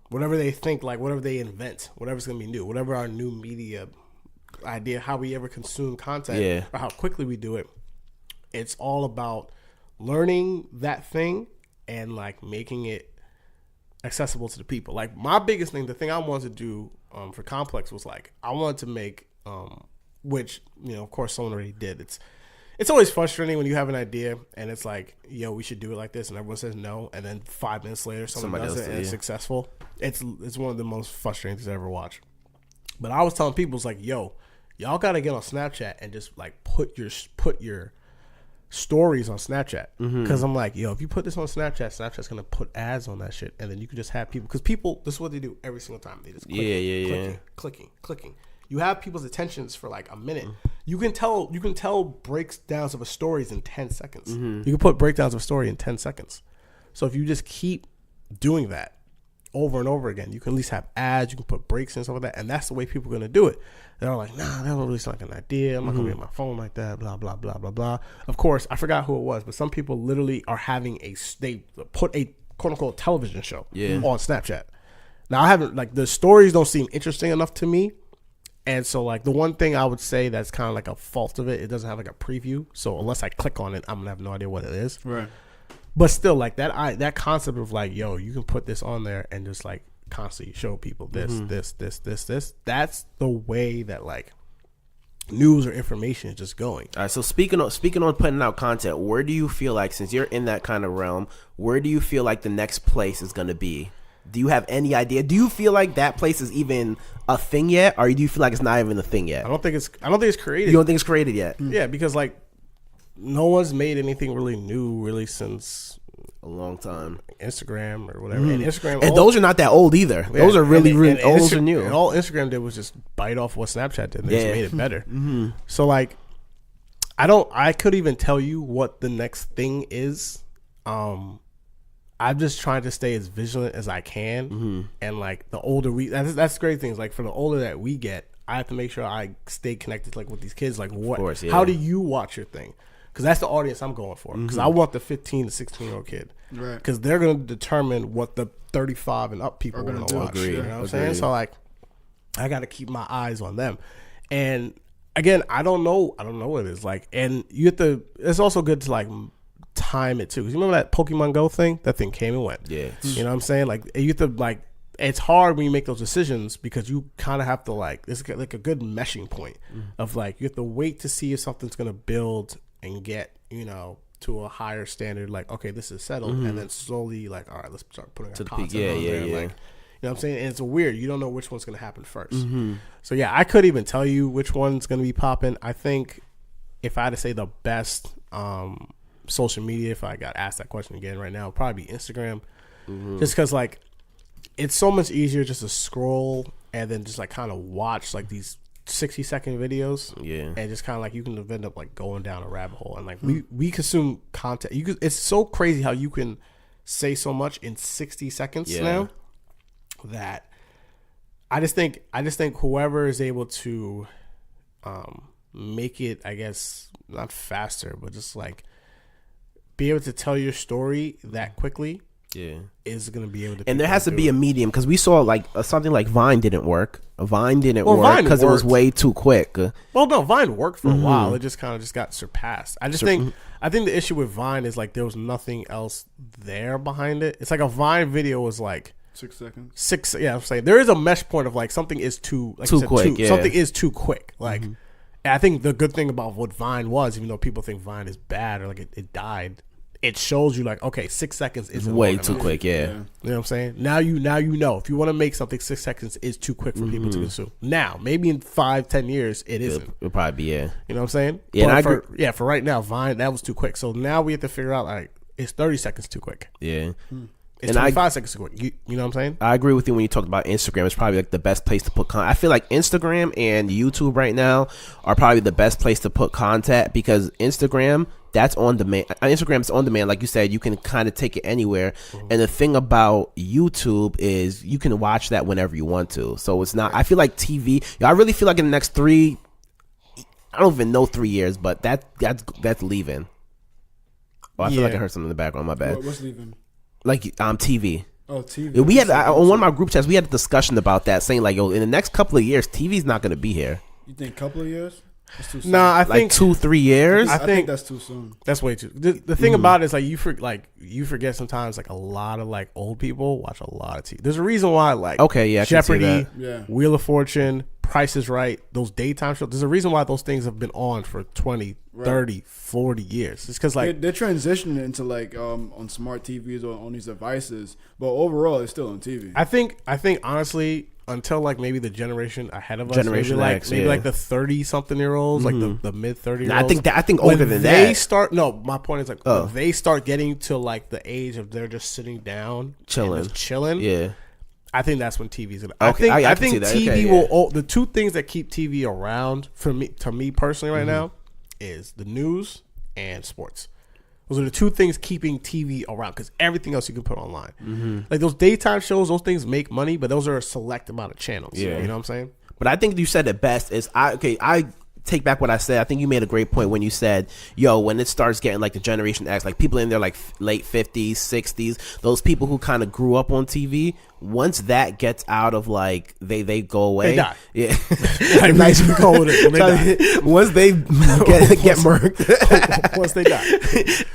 they think, like whatever they invent, whatever's gonna be new, whatever our new media idea, how we ever consume content, or how quickly we do it. It's all about learning that thing and like making it accessible to the people. Like my biggest thing, the thing I wanted to do for Complex was like I wanted to make which of course someone already did. It's always frustrating when you have an idea and it's like, yo, we should do it like this, and everyone says no, and then 5 minutes later someone does it and it's successful. It's one of the most frustrating things I ever watch. But I was telling people, it's like, yo, y'all gotta get on Snapchat and just like put your stories on Snapchat, because I'm like, yo, if you put this on Snapchat, Snapchat's gonna put ads on that shit, and then you can just have people, because people, this is what they do every single time. They just clicking. You have people's attentions for like a minute. You can tell breakdowns of a story in 10 seconds. You can put breakdowns of a story in 10 seconds. So if you just keep doing that over and over again, you can at least have ads. You can put breaks and stuff like that, and that's the way people are gonna do it. They're like, nah, that don't really sound like an idea. I'm not gonna be on my phone like that. Blah blah blah blah blah. Of course, I forgot who it was, but some people literally are having they put a quote unquote television show on Snapchat. Now I haven't, like, the stories don't seem interesting enough to me. And so, like, the one thing I would say that's kind of like a fault of it, it doesn't have like a preview. So unless I click on it, I'm gonna have no idea what it is. Right. But still, like that concept of like, yo, you can put this on there and just like constantly show people this. That's the way that like news or information is just going. All right. So speaking on putting out content, where do you feel like, since you're in that kind of realm, where do you feel like the next place is gonna be? Do you have any idea? Do you feel like that place is even a thing yet, or do you feel like it's not even a thing yet? I don't think it's created. You don't think it's created yet? Yeah, because like no one's made anything really new really since A long time. Instagram or whatever. And Instagram, And those are not that old either. Yeah, Those are really, and really old. Those are And new. all Instagram did was just bite off what Snapchat did. They just made it better. So like, I could even tell you what the next thing is. I'm just trying to stay as vigilant as I can. And like the older that's the great thing is like for the older that we get, I have to make sure I stay connected like with these kids. Like what, course, yeah. how do you watch your thing? Because that's the audience I'm going for. Because I want the 15 to 16-year-old kid. Right. Because they're going to determine what the 35 and up people want to watch. Agree. You know what I'm saying? So like, I got to keep my eyes on them. And again, I don't know what it is like. And you have to. It's also good to like time it too. 'Cause you remember that Pokemon Go thing? That thing came and went. Yeah. You know what I'm saying? Like you have to like. It's hard when you make those decisions because you kind of have to like. It's like a good meshing point of like you have to wait to see if something's going to build and get, you know, to a higher standard, like, okay, this is settled, and then slowly, like, all right, let's start putting our content on there. Like, you know what I'm saying? And it's weird. You don't know which one's going to happen first. So, yeah, I couldn't even tell you which one's going to be popping. I think if I had to say the best social media, if I got asked that question again right now, it'd probably be Instagram. Just because, like, it's so much easier just to scroll and then just, like, kind of watch, like, these 60-second videos, and just kind of like you can end up like going down a rabbit hole, and like we consume content. It's so crazy how you can say so much in 60 seconds now. That I just think whoever is able to make it, I guess not faster, but just like be able to tell your story that quickly. Is going to be able to, and there has to be a medium because we saw like something like Vine didn't work. Vine didn't work because it was way too quick. Well, no, Vine worked for a while. It just kind of just got surpassed. I think the issue with Vine is like there was nothing else there behind it. It's like a Vine video was like 6 seconds. Yeah, I'm saying there is a mesh point of like something is too quick. Something is too quick. Like, and I think the good thing about what Vine was, even though people think Vine is bad or like it died. It shows you like, okay, 6 seconds is way too quick. Yeah. You know what I'm saying? Now you know if you want to make something, 6 seconds is too quick for people to consume. Now, maybe in 5-10 years, it isn't. It'll probably be, You know what I'm saying? Yeah, but and I agree. For right now, Vine, that was too quick. So now we have to figure out like, is 30 seconds too quick? Yeah. It's 25 seconds too quick. You know what I'm saying? I agree with you when you talked about Instagram. It's probably like the best place to put content. I feel like Instagram and YouTube right now are probably the best place to put content because Instagram, that's on demand. Instagram's on demand. Like you said, you can kind of take it anywhere. And the thing about YouTube is you can watch that whenever you want to. So it's not, I feel like TV, I really feel like in the next I don't even know 3 years, but that's leaving. Oh, I feel like I heard something in the background. My bad. What's leaving? Like TV. Oh, TV. We had on one of my group chats, we had a discussion about that, saying like, yo, in the next couple of years, TV's not going to be here. You think a couple of years? That's too soon. Nah, I Like think 2-3 years. I think that's too soon. that's way too. The thing about it is like you forget sometimes like a lot of like old people watch a lot of TV. There's a reason why like I can see Jeopardy, that. Wheel of Fortune, Price is Right, those daytime shows. There's a reason why those things have been on for 20, 30, 40 years. It's because like they're transitioning into like on smart TVs or on these devices, but overall it's still on TV. I think honestly, until like maybe the generation ahead of us, Generation maybe X, like the 30-something-year-olds, like the mid 30-year-olds. I think older than they that. start. No, my point is like when they start getting to like the age of they're just sitting down, chilling. Yeah. I think that's when TV's gonna. Okay, I can see think that. TV Okay, will. The two things that keep TV around to me personally right now is the news and sports. Those are the two things keeping TV around because everything else you can put online. Like those daytime shows, those things make money, but those are a select amount of channels. Yeah. You know what I'm saying? But I think you said it best. I take back what I said. I think you made a great point when you said, yo, when it starts getting like the Generation X, like people in their like late 50s, 60s, those people who kind of grew up on TV, once that gets out of like they go away, They die. Yeah, Like, nice and cold when they die. once they get murked, Once they die.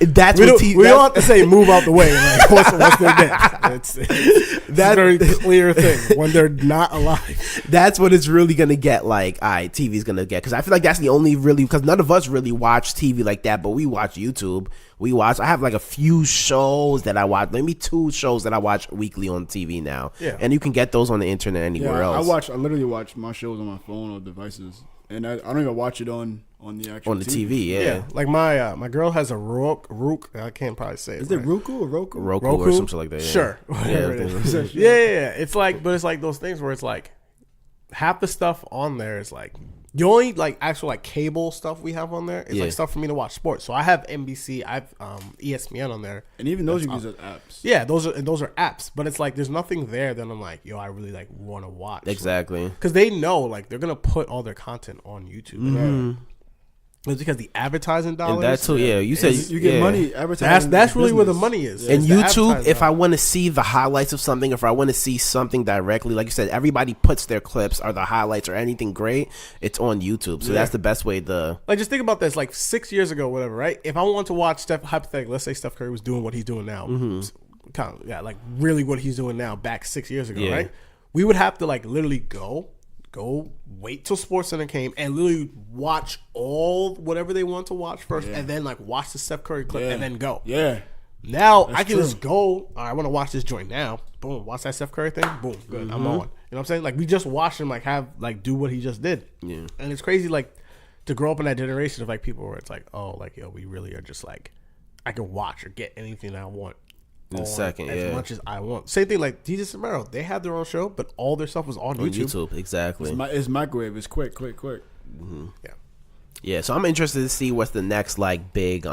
that's We what don't, TV. we don't have to say move out the way. Like once they're dead, it's a very clear thing when they're not alive. That's what it's really gonna get. Like, all right, TV's gonna get because I feel like like that's the only really, because none of us really watch TV like that, but we watch YouTube. I have like a few shows that I watch, maybe 2 shows that I watch weekly on TV now. Yeah. And you can get those on the internet anywhere else. I literally watch my shows on my phone or devices. And I don't even watch it on the actual TV. Yeah. Like my girl has a Rook. I can't probably say it. Is it Roku or Roku? Roku or something like that. Yeah. Sure. Yeah. It's like those things where it's like half the stuff on there is like the only like actual like cable stuff we have on there is like stuff for me to watch sports. So I have NBC, I have ESPN on there, and even those you use as apps. Yeah, those are apps, but it's like there's nothing there that I'm like, yo, I really like want to watch. Exactly, because they know like they're gonna put all their content on YouTube. Mm-hmm. It's because the advertising dollars. And that too, yeah. You said you get money advertising. That's really where the money is. And YouTube, if I want to see the highlights of something, if I want to see something directly, like you said, everybody puts their clips or the highlights or anything great, it's on YouTube. So that's the best way to. Like, just think about this. Like 6 years ago, whatever, right? If I want to watch hypothetically, let's say Steph Curry was doing what he's doing now, kind of, like really what he's doing now back 6 years ago, right? We would have to like literally go wait till SportsCenter came and literally watch all whatever they want to watch first, and then like watch the Steph Curry clip and then go. Yeah. Now I can just go. All right, I want to watch this joint now. Boom, watch that Steph Curry thing. Boom, good. I'm on. You know what I'm saying? Like we just watched him do what he just did. Yeah. And it's crazy like to grow up in that generation of like people where it's like, oh, like yo, we really are just like I can watch or get anything I want. In a second, as much as I want. Same thing like DJ Samaro. They had their own show, but all their stuff was on YouTube. Exactly. It's microwave. It's quick. Mm-hmm. Yeah. So I'm interested to see what's the next like big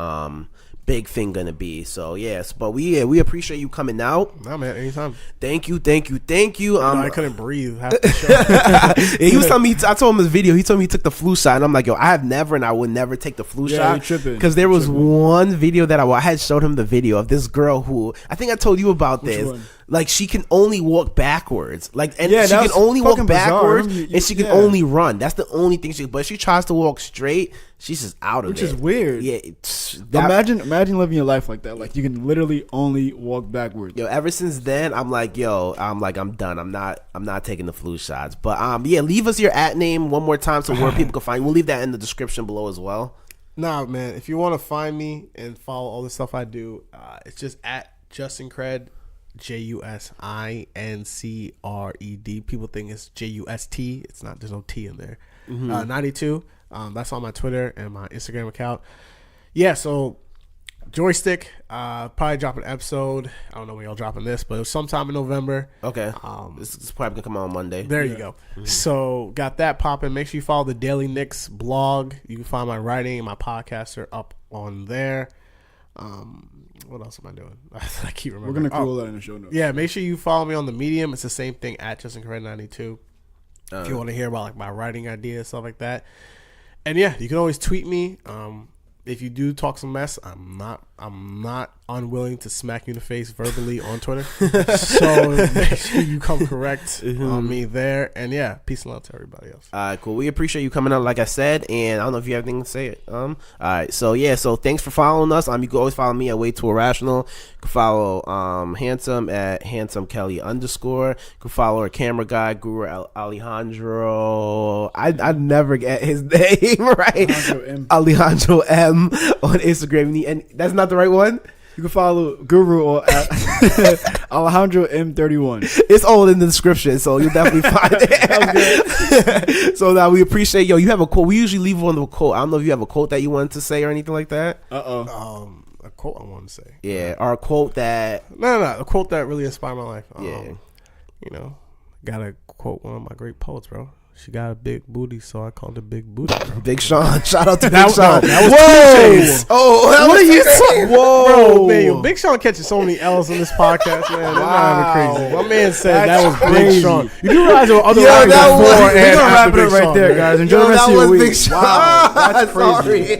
thing gonna be. So yes, but we appreciate you coming out. Nah, man, anytime. Thank you. I couldn't breathe half the show. He was telling me. I told him his video. He told me he took the flu shot, and I'm like, yo, I have never, and I would never take the flu shot because there was one video that I had showed him the video of this girl who I think I told you about this. One? Like she can only walk backwards, she can only walk backwards, and she can only run. That's the only thing but if she tries to walk straight, she's just out of it. Which is weird. Yeah. Imagine living your life like that. Like you can literally only walk backwards. Yo, ever since then, I'm done. I'm not taking the flu shots. But leave us your @name one more time so where people can find you. We'll leave that in the description below as well. Nah, man. If you want to find me and follow all the stuff I do, it's just @Jusincred. JUSINCRED. People think it's JUST. It's not. There's no T in there. 92. That's on my Twitter and my Instagram account. Yeah. So Joystick. Probably drop an episode. I don't know when y'all dropping this, but it was sometime in November. Okay. This is probably gonna come out on Monday. There you go. Mm-hmm. So got that popping. Make sure you follow the Daily Knicks blog. You can find my writing and my podcasts are up on there. What else am I doing? I keep remembering. We're gonna cool that in the show notes. Yeah, make sure you follow me on the Medium. It's the same thing @JusincredNet92. If you want to hear about like my writing ideas, stuff like that. And yeah, you can always tweet me. If you do talk some mess, I'm not unwilling to smack you in the face verbally on Twitter. So make sure you come correct on me there. And yeah, peace and love to everybody else. All right, cool. We appreciate you coming out, like I said, and I don't know if you have anything to say. All right, so thanks for following us. You can always follow me at Way Too Irrational. You can follow Hansome at HansomeKelly _. You can follow our camera guy, Guru Alehandro. I never get his name right. Alehandro M on Instagram, and that's not the right one. You can follow Guru or Alejandro M31. It's all in the description, so you'll definitely find it. So now we appreciate you have a quote. We usually leave one with a quote. I don't know if you have a quote that you wanted to say or anything like that. A quote I want to say. Yeah, or a quote that a quote that really inspired my life. Gotta quote one of my great poets, bro. She got a big booty, so I called her Big Booty. Bro. Big Sean. Shout out to Big Sean. Bro, man, Big Sean catches so many L's on this podcast, man. Wow. Crazy. My man said that was Big Sean. You do realize there were other rappers before and after Big Sean. We're going to wrap it up right there, guys. Enjoy the rest of your week. Wow, that's crazy.